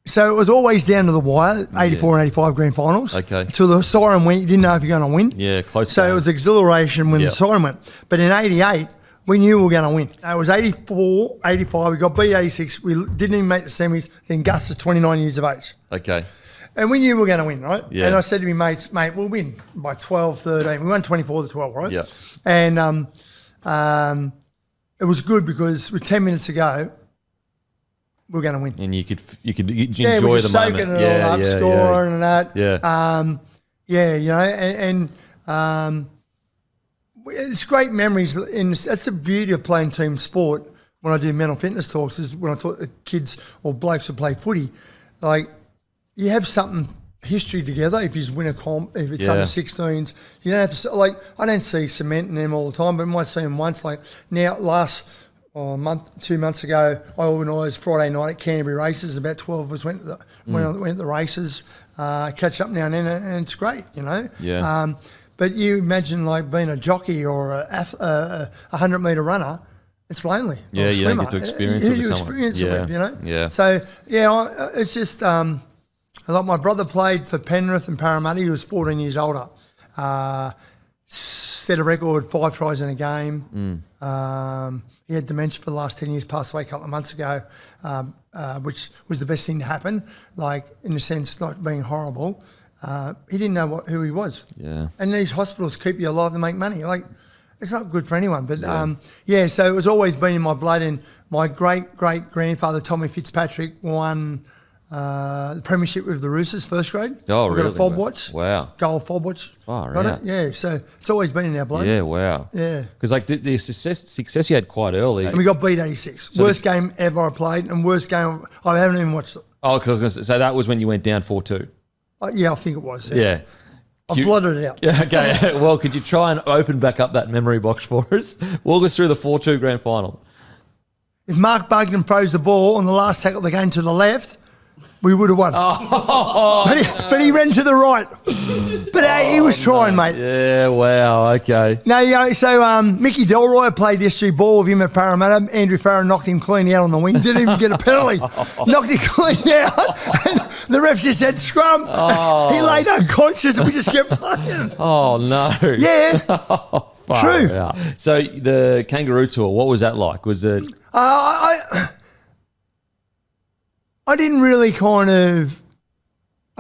so it was always down to the wire, 84 and 85 grand finals. Okay. Until the siren went, you didn't know if you're going to win. Yeah, close. So it was exhilaration when the siren went. But in 88, we knew we were going to win. It was 84, 85, we got beat 86. We didn't even make the semis. Then Gus is 29 years of age. Okay. And we knew we were going to win, right? Yeah. And I said to my mates, mate, we'll win by 12, 13. We won 24-12, right? Yeah. And it was good because with 10 minutes to go, we were going to win. And you could enjoy we're just the moment. soaking it all up, scoring and that. Yeah. And it's great memories. And that's the beauty of playing team sport. When I do mental fitness talks, is when I talk to kids or blokes who play footy, like, you have something history together. If you win a comp, if it's under 16s, you don't have to. Like, I don't see Cement and them all the time, but I might see them once. Like now, last month, 2 months ago, I organised Friday night at Canterbury races. About 12 of us went to the races. Catch up now and then, and it's great, you know. Yeah. But you imagine like being a jockey or a 100-metre runner. It's lonely. Yeah, you don't get to experience it with someone. Experience it with, you know. Yeah. So it's just. Like my brother played for Penrith and Parramatta. He was 14 years older. Set a record, 5 tries in a game. He had dementia for the last 10 years, passed away a couple of months ago, which was the best thing to happen, like in the sense not being horrible. He didn't know who he was. Yeah. And these hospitals keep you alive to make money. Like, it's not good for anyone. But, so it was always been in my blood. And my great-great-grandfather, Tommy Fitzpatrick, won the premiership with the Roosters, first grade. Oh, really? Got a fob watch. Wow. Gold fob watch. Oh, got right. it? Yeah, so it's always been in our blood. Yeah, wow. Yeah. Because like the success you had quite early. And we got beat 86. So worst game ever I played, and worst game, I haven't even watched it. Oh, because I was going to say, so that was when you went down 4-2. Yeah, I think it was. Yeah. I blotted it out. Yeah, okay. Well, could you try and open back up that memory box for us? Walk us through the 4-2 grand final. If Mark Bugden throws the ball on the last tackle of the game to the left, we would have won. But he ran to the right. But he was trying, mate. Yeah, wow, okay. No, so Mickey Delroy played yesterday ball with him at Parramatta. Andrew Farron knocked him clean out on the wing. Didn't even get a penalty. Knocked him clean out. And the ref just said scrum. He laid unconscious and we just kept playing. Oh, no. Yeah. True. Yeah. So the Kangaroo Tour, what was that like? Was it... I didn't really I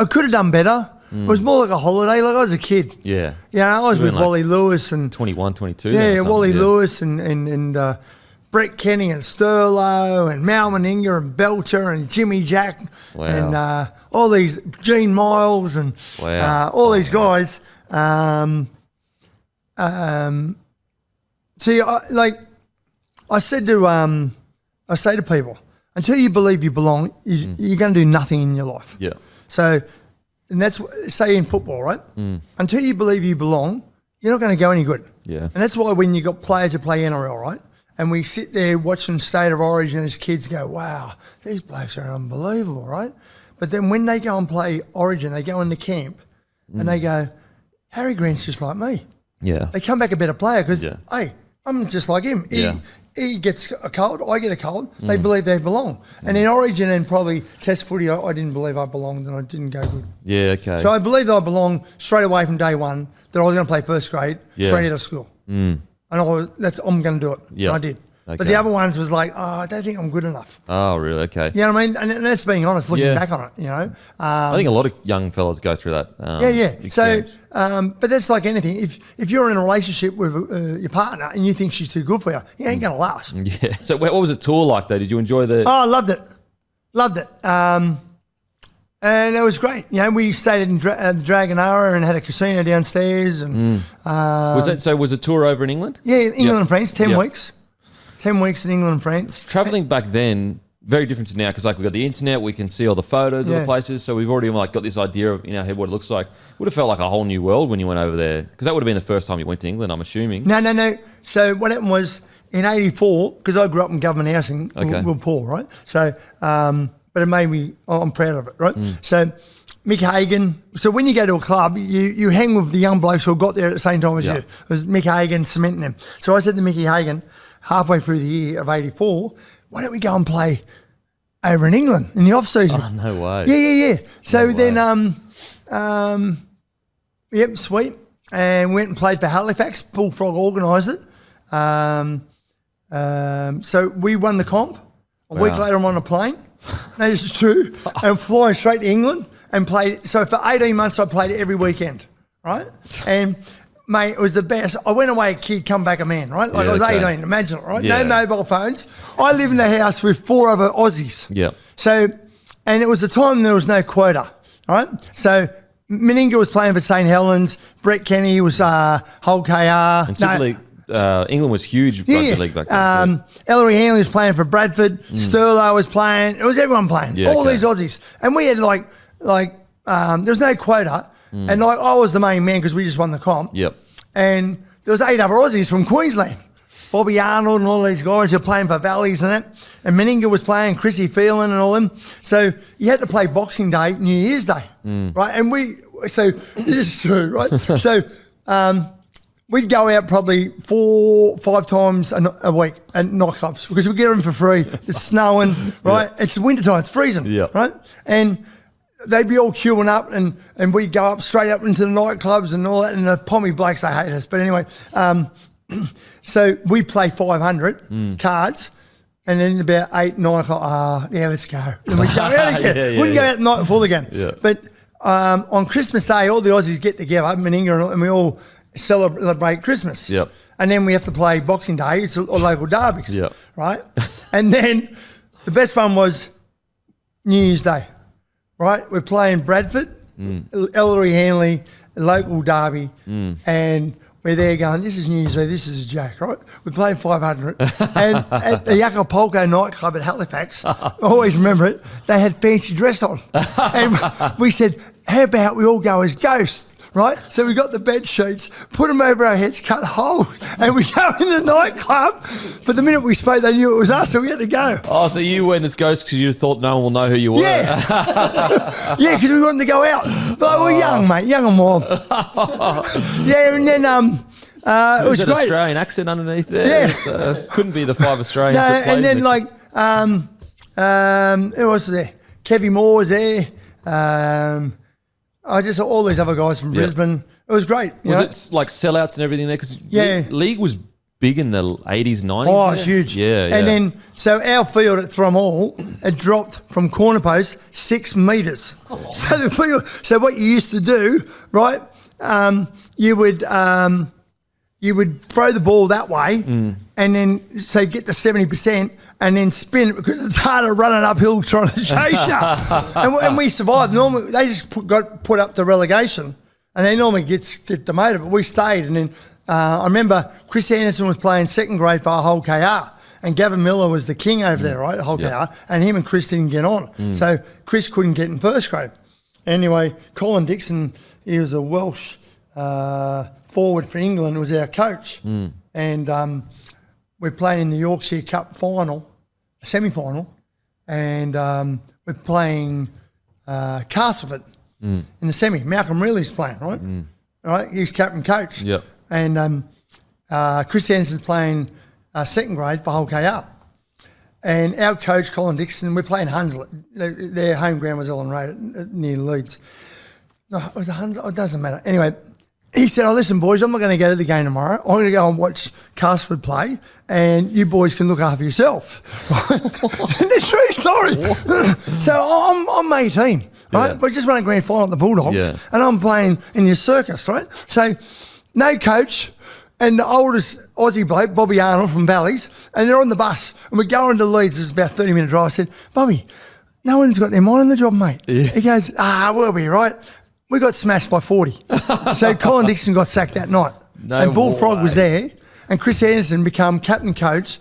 could have done better. It was more like a holiday, like I was a kid. Yeah. Yeah, I was with Wally Lewis and 21, 22. Yeah, Wally Lewis and Brett Kenny and Sterlo and Mal Meninga and Belcher and Jimmy Jack and all these Gene Miles and all these guys. See, I say to people, until you believe you belong, you're going to do nothing in your life. Yeah. So, and that's, say in football, right? Until you believe you belong, you're not going to go any good. Yeah. And that's why when you got players that play NRL, right? And we sit there watching State of Origin and these kids go, wow, these blokes are unbelievable, right? But then when they go and play Origin, they go into camp and they go, Harry Grant's just like me. Yeah. They come back a better player because, hey, I'm just like him. He gets a cold, I get a cold. Mm. They believe they belong. And in Origin and probably Test footy, I didn't believe I belonged and I didn't go good. Yeah, okay. So I believed I belonged straight away from day one, that I was going to play first grade, straight out of school. Mm. And I'm going to do it. Yeah. And I did. Okay. But the other ones was like, I don't think I'm good enough. Oh, really? Okay. You know what I mean? And that's being honest, looking back on it, you know. I think a lot of young fellas go through that. Experience. So, but that's like anything. If you're in a relationship with your partner and you think she's too good for you, you ain't going to last. Yeah. So what was the tour like, though? Did you enjoy the... Oh, I loved it. Loved it. And it was great. You know, we stayed in the Dragonara and had a casino downstairs. And was the tour over in England? Yeah, England and France, 10 weeks. 10 weeks in England and France. Travelling back then, very different to now, because like we've got the internet, we can see all the photos of the places, so we've already like got this idea of in our head what it looks like. Would have felt like a whole new world when you went over there, because that would have been the first time you went to England, I'm assuming. No. So what happened was in '84, because I grew up in government housing, we're poor, right? So, but it made me, I'm proud of it, right? So Mick Hagan. So when you go to a club, you hang with the young blokes who got there at the same time as you. It was Mick Hagan cementing them. So I said to Mickey Hagan, halfway through the year of '84, why don't we go and play over in England in the off season? Oh, no way. Yeah. So then, sweet. And went and played for Halifax. Bullfrog organised it. So we won the comp. A week later, I'm on a plane. That is true. And flying straight to England and played. So for 18 months, I played every weekend, right? And mate, it was the best. I went away a kid, come back a man, right? Like I was 18, imagine it, right? Yeah. No mobile phones. I live in a house with 4 other Aussies. Yeah. So, and it was a time there was no quota, right? So Meninga was playing for St. Helens. Brett Kenny was Hull KR. And Super League, England was huge rugby league back then. Ellery Hanley was playing for Bradford. Sterlo was playing. It was everyone playing. These Aussies. And we had there was no quota. And I was the main man because we just won the comp. Yep. And there was 8 other Aussies from Queensland. Bobby Arnold and all these guys who were playing for Valleys and that. And Meninga was playing, Chrissy Phelan and all them. So you had to play Boxing Day, New Year's Day, right? And so this is true, right? So we'd go out probably 4 or 5 times a week at nightclubs because we get them for free. It's snowing, right? It's winter time, it's freezing, right? And they'd be all queuing up and we'd go up straight up into the nightclubs and all that. And the pommy blokes, they hate us. But anyway, so we play 500 cards. And then about 8, 9 o'clock, let's go. And we'd go out again. Wouldn't go out the night before the game. Yeah. But on Christmas Day, all the Aussies get together, Meninga, and we all celebrate Christmas. Yep. And then we have to play Boxing Day. It's a local derbies, right? And then the best one was New Year's Day, right? We're playing Bradford, Ellery Hanley, local derby, and we're there going, this is New Year's Eve, this is a joke, right? We're playing 500. And at the Acapulco nightclub at Halifax, I always remember it, they had fancy dress on. And we said, how about we all go as ghosts, right? So we got the bed sheets, put them over our heads, cut holes, and we go in the nightclub. But the minute we spoke, they knew it was us, so we had to go. Oh, so you went as ghosts because you thought no one will know who you were. Yeah. Yeah, because we wanted to go out. But we're young, mate, young and wild. Yeah, and then it was an great. Australian accent underneath there. Yeah. Couldn't be the 5 Australians that played. And then who was there? Kevin Moore was there. I just saw all these other guys from Brisbane. It was great. Was it like sellouts and everything there? Because league was big in the 80s, 90s. Oh, it's huge. Yeah. And then, so our field at Thromall, it dropped from corner post 6 metres. Oh. So the field, so what you used to do, right, you would throw the ball that way and then, say, get to 70%, and then spin it because it's harder running uphill trying to chase you. and we survived. Normally, they just got put up to relegation, and they normally get demoted, but we stayed. And then I remember Chris Anderson was playing second grade for Hull KR, and Gavin Miller was the king over there, right, Hull KR, and him and Chris didn't get on. So Chris couldn't get in first grade. Anyway, Colin Dixon, he was a Welsh forward for England, was our coach. And we're playing in the Yorkshire Cup final, semi-final, and we're playing Castleford in the semi. Malcolm Reilly's playing, right? Right, he's captain coach. Yep. And Chris Anderson's playing second grade for Hull KR. And our coach, Colin Dixon, we're playing Hunslet. Their home ground was Ellen Road near Leeds. No, it was a Hunslet. It doesn't matter. Anyway, he said, listen, boys, I'm not going to go to the game tomorrow. I'm going to go and watch Castleford play, and you boys can look after yourselves. It's a true story. So I'm 18, right? Yeah. But just won a grand final at the Bulldogs, and I'm playing in your circus, right? So no coach. And the oldest Aussie bloke, Bobby Arnold from Valleys, and they're on the bus. And we're going to Leeds. It's about a 30-minute drive. I said, Bobby, no one's got their mind on the job, mate. Yeah. He goes, we'll be right. We got smashed by 40. So Colin Dixon got sacked that night. And Bullfrog was there. And Chris Anderson became captain coach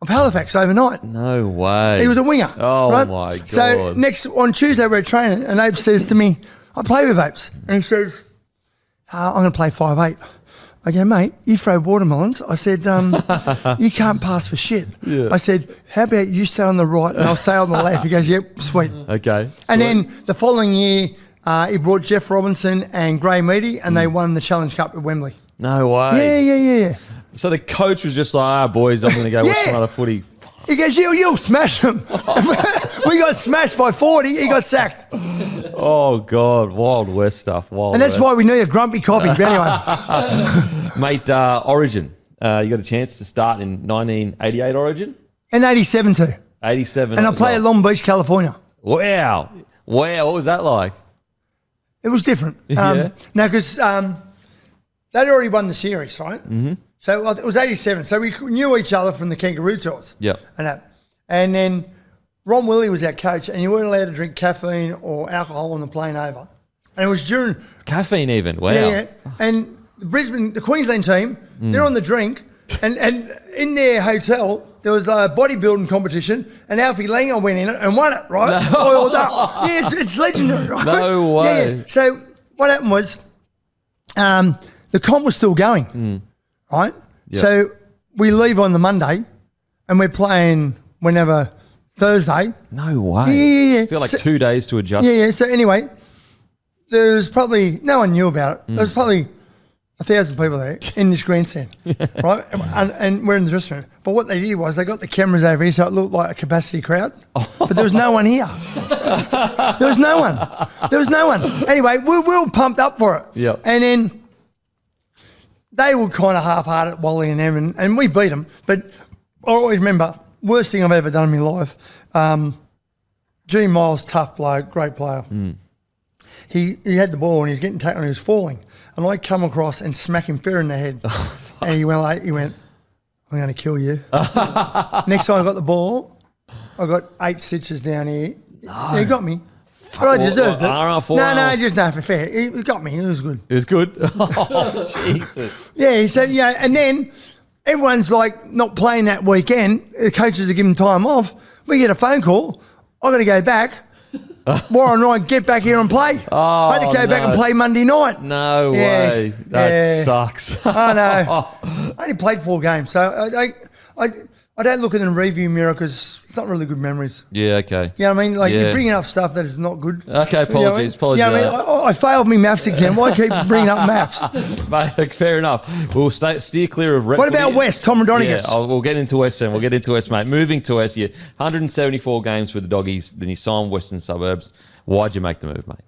of Halifax overnight. No way. He was a winger. Oh, right? my God. So on Tuesday we're training, and Abe says to me, I play with Apes. And he says, I'm going to play 5'8". I go, mate, you throw watermelons. I said, you can't pass for shit. Yeah. I said, how about you stay on the right and I'll stay on the left? He goes, yep, sweet. Okay. Sweet. And then the following year, he brought Jeff Robinson and Gray Meady, and they won the Challenge Cup at Wembley. No way. Yeah. So the coach was just like, boys, I'm going to go watch some other footy. He goes, you'll smash him. We got smashed by 40. He got sacked. Oh, God. Wild West stuff. And that's why we need a grumpy coffee. But anyway. Mate, Origin. You got a chance to start in 1988 Origin? And 87 too. 87. And I play at Long Beach, California. Wow. What was that like? It was different. No, because they'd already won the series, right? Mm-hmm. So it was 87. So we knew each other from the Kangaroo Tours. Yeah. And then Ron Willie was our coach, and you weren't allowed to drink caffeine or alcohol on the plane over. And it was during... Caffeine even? Wow. Yeah. And the Queensland team, they're on the drink, and in their hotel, there was a bodybuilding competition, and Alfie Langer went in it and won it, right? No. Oiled up. Yeah, it's legendary, right? No way. Yeah. So what happened was the comp was still going. Right? Yep. So we leave on the Monday and we're playing whenever Thursday. No way. Yeah. It's got like 2 days to adjust. Yeah. So anyway, there's probably, no one knew about it. There's probably 1,000 people there in this grandstand, right? And we're in the dressing room. But what they did was they got the cameras over here so it looked like a capacity crowd. But there was no one here. There was no one. Anyway, we were all pumped up for it. Yep. And then they were kind of half-hearted, Wally and them, and we beat them. But I always remember, worst thing I've ever done in my life, G. Miles, tough bloke, great player. He had the ball and he was getting tackled and he was falling. And I come across and smack him fair in the head. And he went, I'm going to kill you. Next time I got the ball, I got 8 stitches down here. No. He got me. But I deserved it. No, for fair. He got me. It was good. It was good? Oh, Jesus. Yeah, so, and then everyone's like not playing that weekend. The coaches are giving time off. We get a phone call. I've got to go back. Warren and I get back here and play. I had to go back and play Monday night. No way. That sucks. I know. I only played 4 games, so I don't look in the review mirror because it's not really good memories. Yeah, okay. You know what I mean? Like, you're bringing up stuff that is not good. Okay, apologies. Yeah, I failed my maths exam. Why keep bringing up maths? Mate, fair enough. We'll steer clear of... What about West, Tom Raudonikis? Yeah, we'll get into West then. We'll get into West, mate. Moving to West, 174 games for the Doggies. Then you signed Western Suburbs. Why'd you make the move, mate?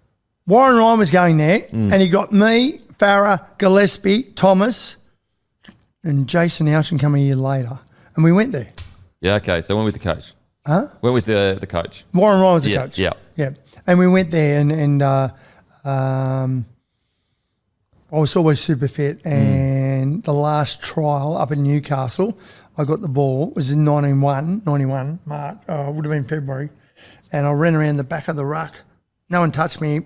Warren Ryan was going there, and he got me, Farah, Gillespie, Thomas, and Jason Ouchen come a year later. And we went there. Yeah, okay. So went with the coach. Huh? Went with the coach. Warren Ryan was the coach. Yeah. And we went there and I was always super fit. And the last trial up in Newcastle, I got the ball. It was in 91, March. It would have been February. And I ran around the back of the ruck. No one touched me.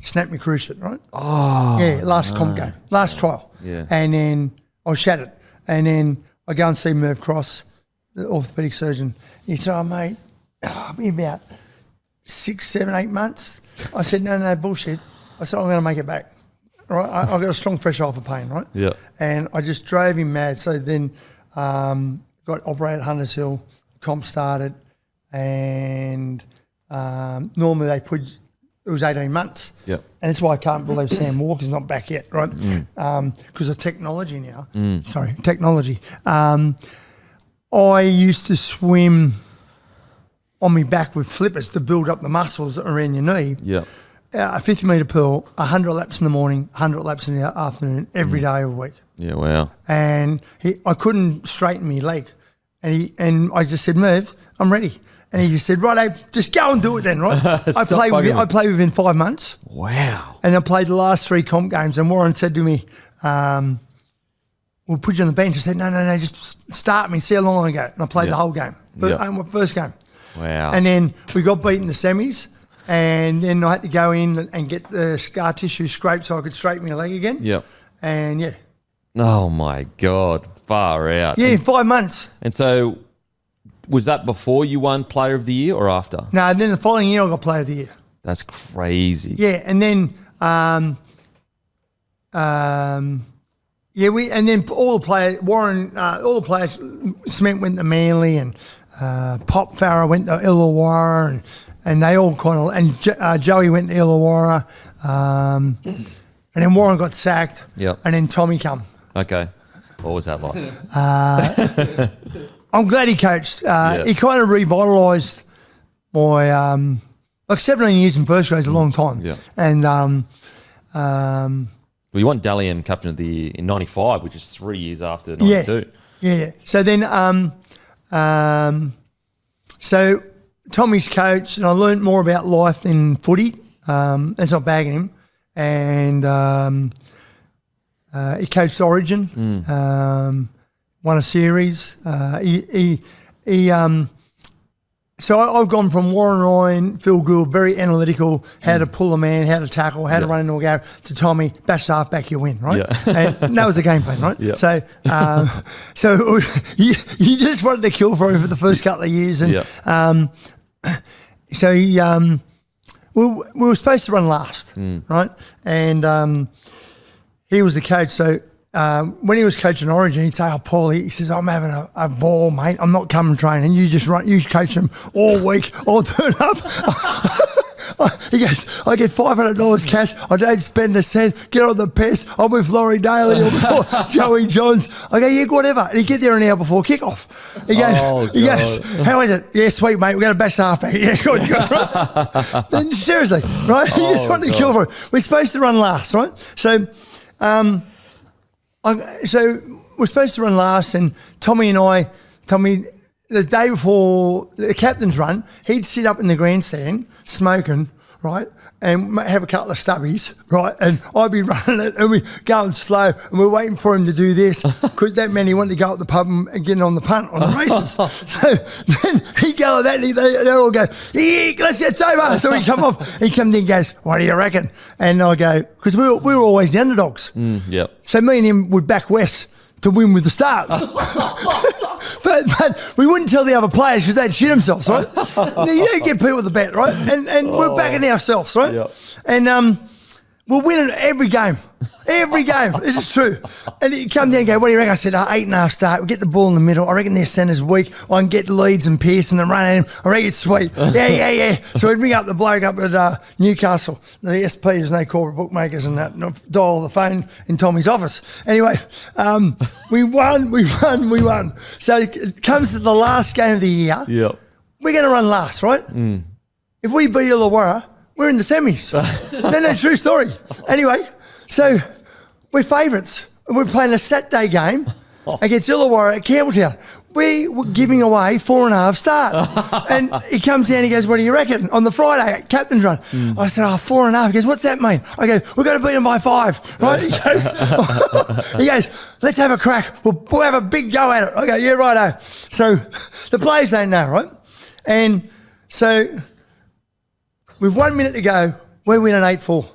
Snapped me cruciate, right? Oh. Yeah, last comp game. Last trial. Yeah. And then I was shattered. And then I go and see Merv Cross, the orthopaedic surgeon. He said, oh, mate, I'll be about 6, 7, 8 months. I said, no, bullshit. I said, I'm going to make it back. Right? I got a strong fresh eye for pain, right? Yeah. And I just drove him mad. So then got operated at Hunters Hill, the comp started, and normally they put it was 18 months. Yep. And that's why I can't believe Sam Walker's not back yet, right? Because of technology now. Sorry, technology. I used to swim on my back with flippers to build up the muscles around your knee. Yeah. A 50-metre pool, 100 laps in the morning, 100 laps in the afternoon, every day of the week. Yeah, wow. And I couldn't straighten my leg. And I just said, Merv, I'm ready. And he just said, righto, just go and do it then, right? I played within 5 months. Wow. And I played the last 3 comp games. And Warren said to me, we'll put you on the bench. I said, no, just start me, see how long I go. And I played the whole game, first game. Wow. And then we got beaten in the semis. And then I had to go in and get the scar tissue scraped so I could straighten my leg again. Yep. And, yeah. Oh, my God. Far out. Yeah, 5 months. And so was that before you won Player of the Year or after? No, and then the following year I got Player of the Year. That's crazy. Yeah, and then and then all the players, all the players, Cement went to Manly and Pop Farah went to Illawarra and they all kind of, and Joey went to Illawarra, and then Warren got sacked. Yep. And then Tommy come. Okay. What was that like? I'm glad he coached. He kind of revitalised my, like 17 years in first grade is a long time. Yeah. And well, you won Dally M Captain of the Year in 95, which is 3 years after 92. Yeah. So then, so Tommy's coach, and I learned more about life than footy. That's not bagging him. And he coached Origin, won a series. So I've gone from Warren Ryan, Phil Gould, very analytical, how to pull a man, how to tackle, how to run into a game, to Tommy, bash half-back, you win, right? Yeah. And that was the game plan, right? Yeah. So so you just wanted to kill for him for the first couple of years. And so we were supposed to run last, right? And he was the coach. So when he was coaching Origin, he'd say, oh, Paul, he says, I'm having a ball, mate. I'm not coming training. You just run, you coach them all week. I'll turn up. He goes, I get $500 cash. I don't spend a cent. Get on the piss. I'm with Laurie Daly or before Joey Johns. I go, yeah, whatever. And he'd get there an hour before kickoff. He goes, how is it? Yeah, sweet, mate. We're going to bash the halfback. Yeah, good. Right? Then, seriously, right? You just want to kill for it. We're supposed to run last, right? So, we're supposed to run last, and Tommy, the day before the captain's run, he'd sit up in the grandstand smoking, right, and have a couple of stubbies, right, and I'd be running it, and we're going slow, and we're waiting for him to do this, because that meant he wanted to go up the pub and get on the punt on the races. So then he'd go like that, and they'd all go, yeah, let's get over. So he'd come off, he comes in and goes, what do you reckon? And I go, because we were always the underdogs. Yep. So me and him would back West to win with the start. but we wouldn't tell the other players because they'd shit themselves, right? You don't get people to bet, right? And we're backing ourselves, right? Yep. And we're winning every game. Every game. This is true. And you come down and go, what do you reckon? I said, 8.5 start. We get the ball in the middle. I reckon their centre's weak. I can get Leeds and Pearson and run at him. I reckon it's sweet. Yeah. So we'd ring up the bloke up at Newcastle, the SP, there's no corporate bookmakers and that, and dial the phone in Tommy's office. Anyway, we won. So it comes to the last game of the year. Yep. We're going to run last, right? If we beat Illawarra, we're in the semis. No, true story. Anyway, so we're favourites. We're playing a Saturday game against Illawarra at Campbelltown. We were giving away 4.5 start. And he comes down, he goes, what do you reckon? On the Friday, captain's run. I said, 4.5. He goes, what's that mean? I go, we're going to beat them by 5. Right? He goes, let's have a crack. We'll have a big go at it. I go, yeah, righto. So the players don't know, right? And so with 1 minute to go, we're winning 8-4.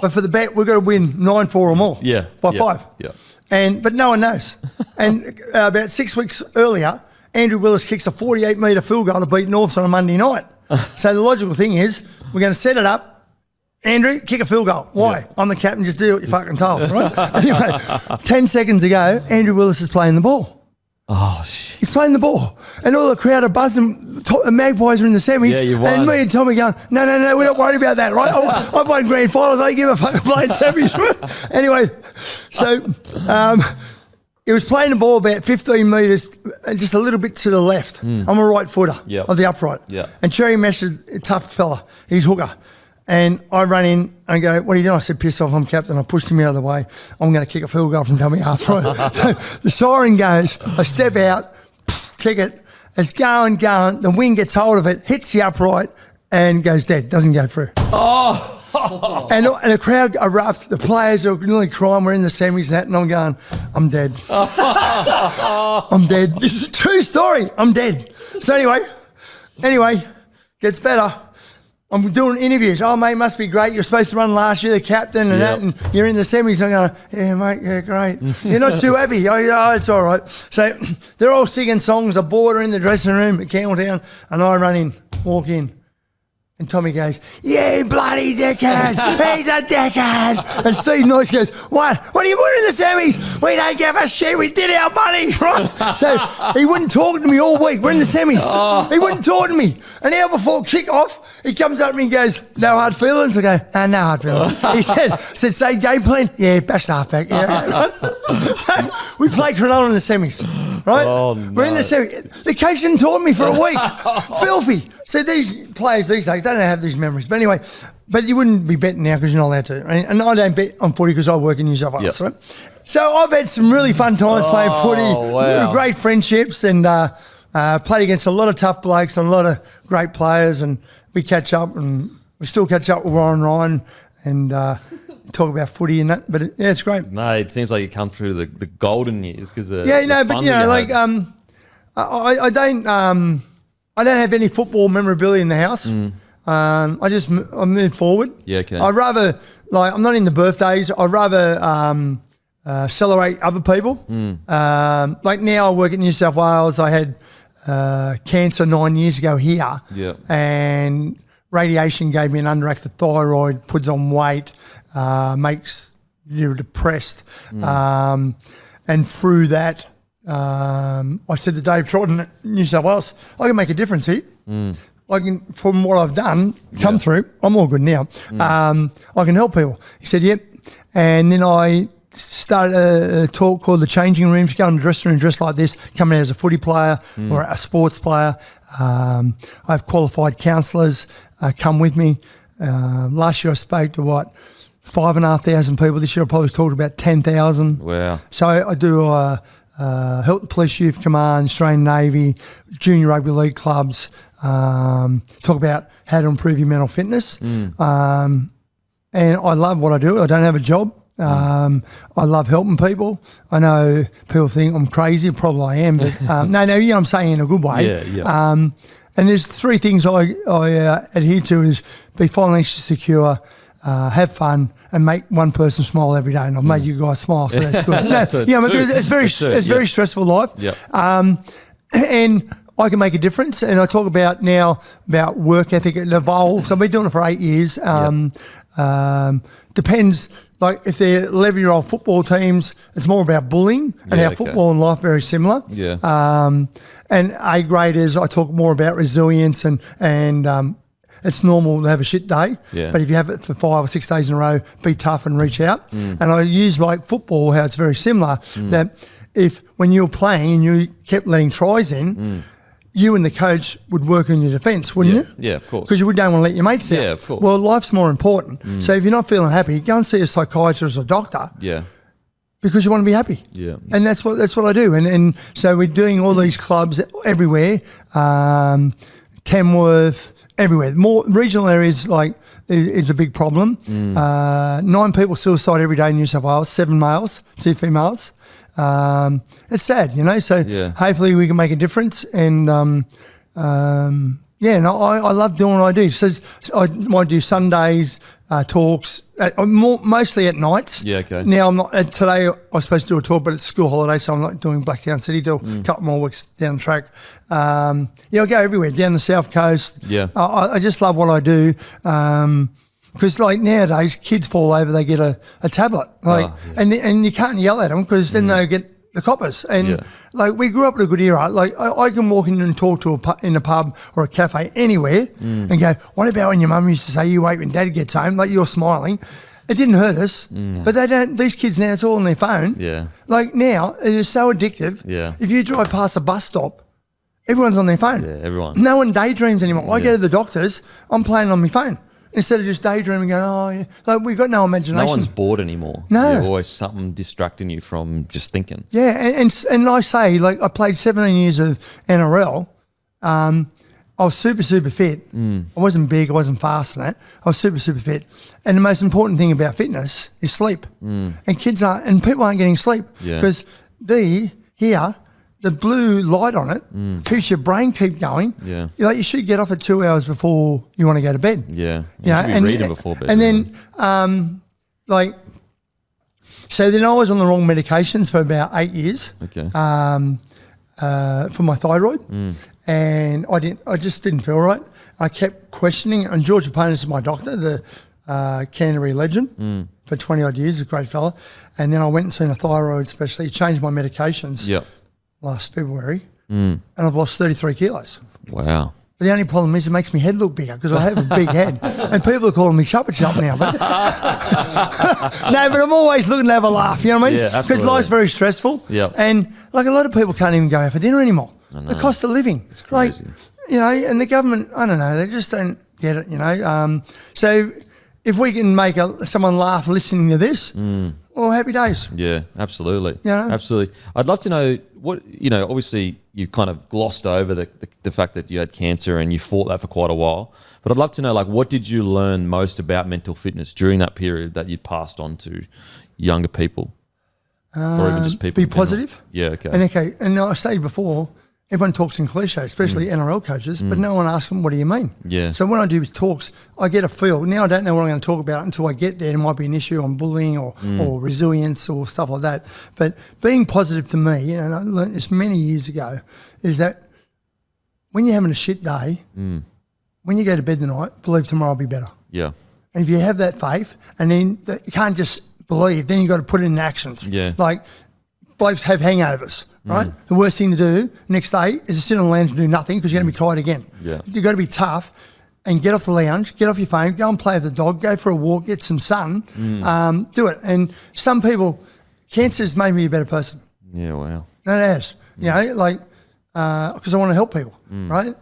But for the bet, we've got to win 9-4 or more. Yeah. By 5. Yeah. But no one knows. And about 6 weeks earlier, Andrew Willis kicks a 48-metre field goal to beat Norths on a Monday night. So the logical thing is, we're going to set it up. Andrew, kick a field goal. Why? Yeah. I'm the captain, just do what you're fucking told, right? Anyway, 10 seconds ago, Andrew Willis is playing the ball. Oh, shit. He's playing the ball, and all the crowd are buzzing. The Magpies are in the semis, Yeah, you won. and me and Tommy going, no, we're not worried about that, right? I played grand finals. I don't give a fuck. I played semis. Anyway, so he was playing the ball about 15 metres, just a little bit to the left. I'm a right footer of the upright. Yep. And Cherry Mesh is a tough fella. He's hooker. And I run in and go, what are you doing? I said, piss off, I'm captain. I pushed him out of the way. I'm going to kick a field goal from dummy half. Right? So the siren goes, I step out, kick it. It's going. The wind gets hold of it, hits the upright and goes dead. Doesn't go through. Oh. And the crowd erupts. The players are nearly crying. We're in the semis and I'm going, I'm dead. I'm dead. This is a true story. I'm dead. So anyway, gets better. I'm doing interviews. Oh, mate, must be great. You're supposed to run last year, the captain and that, and you're in the semis. I'm going, yeah, mate, yeah, great. You're not too happy. Oh, it's all right. So they're all singing songs. I board her in the dressing room at Countdown, and I run in, walk in. And Tommy goes, yeah, bloody dickhead. He's a dickhead. And Steve Noyce goes, what are you doing in the semis? We don't give a shit. We did our money. Right? So he wouldn't talk to me all week. We're in the semis. He wouldn't talk to me. An hour before kick-off, he comes up to me and goes, no hard feelings? I go, no hard feelings. He said, say game plan? Yeah, bash the halfback. Yeah. So we play Cronulla in the semis, right? Oh, no. We're in the semis. The coach didn't talk to me for a week. Filthy. So these players these days, they don't have these memories. But anyway, you wouldn't be betting now because you're not allowed to. Right? And I don't bet on footy because I work in New South Wales. Right? So I've had some really fun times playing footy, wow. Great friendships, and played against a lot of tough blokes and a lot of great players. And we catch up, and we still catch up with Warren Ryan and talk about footy and that. But it's great. No, it seems like you come through the golden years because but I don't have any football memorabilia in the house. I move forward. Yeah, okay. I'd rather, I'm not in the birthdays. I'd rather celebrate other people. Like now I work at New South Wales. I had cancer 9 years ago here. Yeah. And radiation gave me an underactive thyroid, puts on weight, makes you depressed. And through that, I said to Dave Troughton at New South Wales, I can make a difference here. I can, from what I've done, come through. I'm all good now. I can help people. He said, yep. And then I started a talk called The Changing Rooms. Go in the dressing room dressed like this, coming out as a footy player or a sports player. I have qualified counsellors come with me. Last year I spoke to 5,500 people. This year I probably talked about 10,000. Wow. So I do help the Police Youth Command, Australian Navy, Junior Rugby League clubs, talk about how to improve your mental fitness. And I love what I do. I don't have a job. I love helping people. I know people think I'm crazy. Probably I am. But I'm saying in a good way. Yeah. And there's three things I adhere to is be financially secure, have fun, and make one person smile every day. And I've made you guys smile, so that's good. It's very stressful life. Yep. And I can make a difference. And I talk about work ethic. It evolves. I've been doing it for 8 years. Depends. Like if they're 11-year-old football teams, it's more about bullying, and our football and life very similar. Yeah. And A graders, I talk more about resilience and it's normal to have a shit day, but if you have it for 5 or 6 days in a row, be tough and reach out. And I use like football, how it's very similar, that if when you were playing and you kept letting tries in, you and the coach would work on your defence, wouldn't you? Yeah, of course. Because you don't want to let your mates down. Yeah, of course. Well, life's more important. So if you're not feeling happy, go and see a psychiatrist or a doctor. Yeah. Because you want to be happy. Yeah. And that's what I do. And so we're doing all these clubs everywhere, Tamworth, everywhere. More regional areas is a big problem. 9 people suicide every day in New South Wales, 7 males, 2 females. It's sad, so hopefully we can make a difference. And and I love doing what I do. So I might do Sundays, talks, mostly at nights. Yeah, okay. Now I'm not, today I was supposed to do a talk, but it's school holiday, so I'm not doing Blacktown City till a couple more weeks down the track. I go everywhere, down the South Coast. Yeah. I just love what I do. Because nowadays, kids fall over, they get a tablet, and you can't yell at them because then they the coppers. And Yeah. like we grew up in a good era. Like I can walk in and talk to in a pub or a cafe anywhere and go, what about when your mum used to say you wait when dad gets home? Like you're smiling. It didn't hurt us, but they don't. These kids now, it's all on their phone. Yeah. Like now, it is so addictive. Yeah. If you drive past a bus stop, everyone's on their phone. Yeah, everyone. No one daydreams anymore. I go to the doctors, I'm playing on my phone instead of just daydreaming, going, oh yeah. Like we've got no imagination. No one's bored anymore. No. There's always something distracting you from just thinking. Yeah, and I say, like I played 17 years of NRL. I was super, super fit. I wasn't big, I wasn't fast in that. I was super, super fit. And the most important thing about fitness is sleep. And people aren't getting sleep because the blue light on it keeps your brain keep going. Yeah. Like you should get off at 2 hours before you want to go to bed. Yeah. You know, should be reading before bed. And then so then I was on the wrong medications for about 8 years. Okay. For my thyroid, and I just didn't feel right. I kept questioning it, and George Aponis is my doctor, the Canterbury legend, for 20 odd years, a great fella. And then I went and seen a thyroid specialist. He changed my medications last February, and I've lost 33 kilos. Wow. But the only problem is it makes my head look bigger because I have a big head, and people are calling me Chuppa Chup now. But no, but I'm always looking to have a laugh. You know what I mean? Yeah, Because absolutely. life's very stressful. Yep. And like a lot of people can't even go out for dinner anymore. The cost of living, It's crazy. like you know, and the government, I don't know, they just don't get it. You know, so if we can make someone laugh listening to this, well, happy days. Yeah, absolutely. Yeah. Absolutely. I'd love to know what, obviously you kind of glossed over the fact that you had cancer and you fought that for quite a while. But I'd love to know, like, what did you learn most about mental fitness during that period that you passed on to younger people? Or even just people Be in general? positive. Yeah, okay. And I stated before, everyone talks in cliches, especially NRL coaches, but no one asks them, what do you mean? Yeah. So when I do talks, I get a feel. Now I don't know what I'm going to talk about until I get there. It might be an issue on bullying or resilience or stuff like that. But being positive to me, and I learned this many years ago, is that when you're having a shit day, when you go to bed tonight, believe tomorrow will be better. Yeah. And if you have that faith, and then you can't just believe, then you've got to put it in actions. Yeah. Like blokes have hangovers, right? The worst thing to do next day is to sit on the lounge and do nothing because you're going to be tired again. Yeah. You've got to be tough and get off the lounge, get off your phone, go and play with the dog, go for a walk, get some sun, do it. And some people, cancer has made me a better person. Yeah, wow. No, it has. You know, like, because I want to help people, right?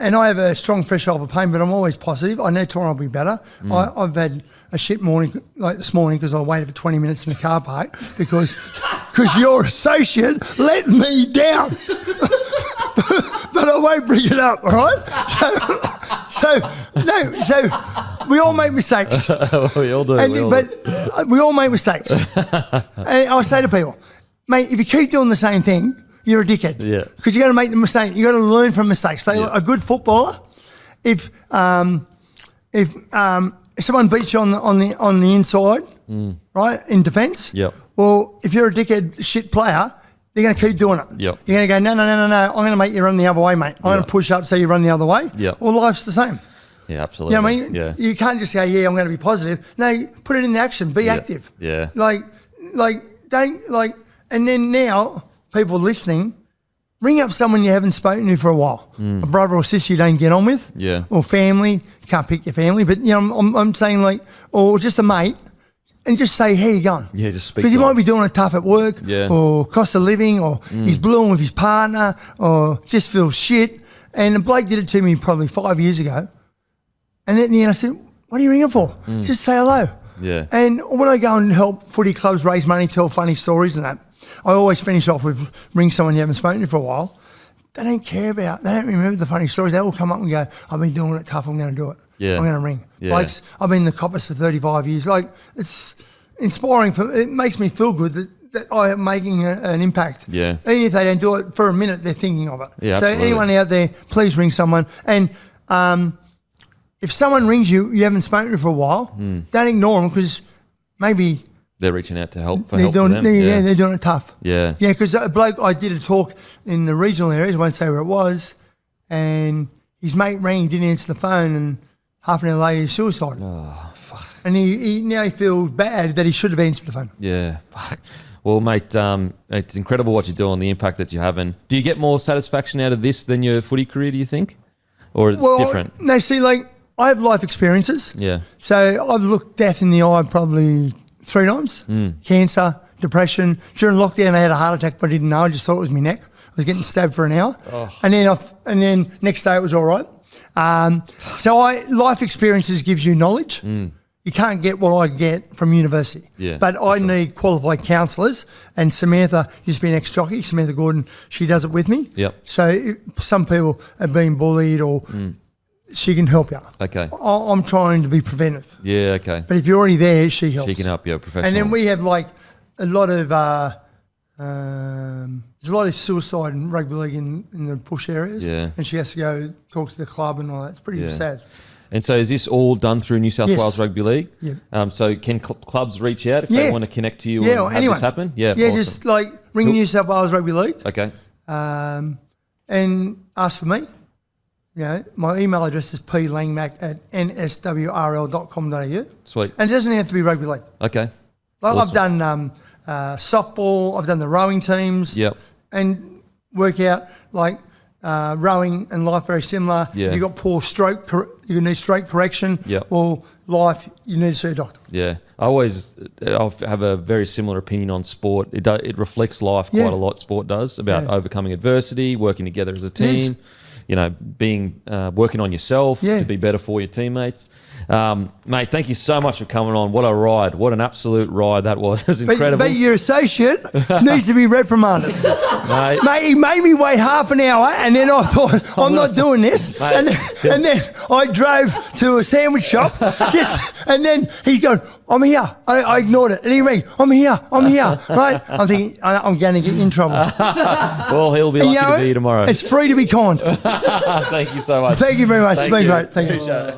And I have a strong threshold for pain, but I'm always positive. I know tomorrow will be better. I've had a shit morning, like this morning, because I waited for 20 minutes in the car park because your associate let me down. But I won't bring it up, all right? So we all make mistakes. We all do. But we all make mistakes. And I say to people, mate, if you keep doing the same thing, you're a dickhead. Yeah. Because you got to make the mistake. You got to learn from mistakes. A good footballer, if someone beats you on the inside, right, in defence, well, if you're a dickhead shit player, they're going to keep doing it. Yep. You're going to go, no, I'm going to make you run the other way, mate. I'm going to push up so you run the other way. Yep. Well, life's the same. Yeah, absolutely. You know what I mean? Yeah. You can't just go, I'm going to be positive. No, put it into action. Be active. Yeah. And then now, people listening, ring up someone you haven't spoken to for a while. A brother or sister you don't get on with. Yeah. Or family. You can't pick your family. But, I'm saying or just a mate. And just say, how you going? Yeah, just speak. Because he might be doing it tough at work, or cost of living, or he's blueing with his partner, or just feels shit. And the bloke did it to me probably 5 years ago. And at the end I said, what are you ringing for? Just say hello. Yeah. And when I go and help footy clubs raise money, tell funny stories and that, I always finish off with ring someone you haven't spoken to for a while. They don't remember the funny stories. They all come up and go, I've been doing it tough, I'm going to do it. Yeah. I'm going to ring. Yeah. Like, I've been in the coppers for 35 years. Like, it's inspiring. It makes me feel good that I am making an impact. Yeah. Even if they don't do it for a minute, they're thinking of it. Yeah, so absolutely. anyone out there, please ring someone. And if someone rings you haven't spoken to for a while, don't ignore them because maybe they're reaching out to help. they're doing them. they're doing it tough. Yeah. Yeah, because a bloke, I did a talk in the regional areas, I won't say where it was, and his mate rang, didn't answer the phone, and half an hour later he's suicidal. Oh, fuck. And he now feels bad that he should have answered the phone. Yeah. Fuck. Well, mate, it's incredible what you're doing, the impact that you're having. Do you get more satisfaction out of this than your footy career, do you think? Or it's different? No, see, like, I have life experiences. Yeah. So I've looked death in the eye probably 3 times. Cancer, depression. During lockdown, I had a heart attack, but I didn't know. I just thought it was my neck. I was getting stabbed for an hour. And then next day it was all right. So life experiences gives you knowledge. You can't get what I get from university. Yeah, but I need qualified counsellors. And Samantha used to be an ex-jockey, Samantha Gordon, she does it with me. Yep. So some people are being bullied or she can help you. Okay. I'm trying to be preventive. Yeah, okay. But if you're already there, she helps. She can help you, professional. And then we have like a lot of there's a lot of suicide in rugby league in the bush areas. Yeah. And she has to go talk to the club and all that. It's pretty sad. And so is this all done through New South Wales Rugby League? Yeah. So can clubs reach out if they want to connect to you and have anyone. this happen? Yeah, Yeah, awesome. just like ring New South Wales Rugby League. Okay. And ask for me. You know, my email address is plangmack@nswrl.com.au. Sweet. And it doesn't have to be rugby league. Okay. Like Awesome. I've done softball, I've done the rowing teams. Yep. And work out like rowing and life very similar. Yeah. You've got poor stroke, you need stroke correction. Yep. Well, life, you need to see a doctor. Yeah. I have a very similar opinion on sport. It reflects life quite a lot, sport does, about overcoming adversity, working together as a team. You know, working on yourself to be better for your teammates. Mate, thank you so much for coming on. What a ride. What an absolute ride that was. It was incredible. But your associate needs to be reprimanded. Mate, he made me wait half an hour and then I thought, I'm not doing this. And then I drove to a sandwich shop and then he goes, I'm here. I ignored it. And he rang, I'm here. Right? I'm thinking, I'm going to get in trouble. Well, he'll be lucky to be here tomorrow. It's free to be kind. Thank you so much. Thank you very much. It's been great. Thank you. Appreciate it.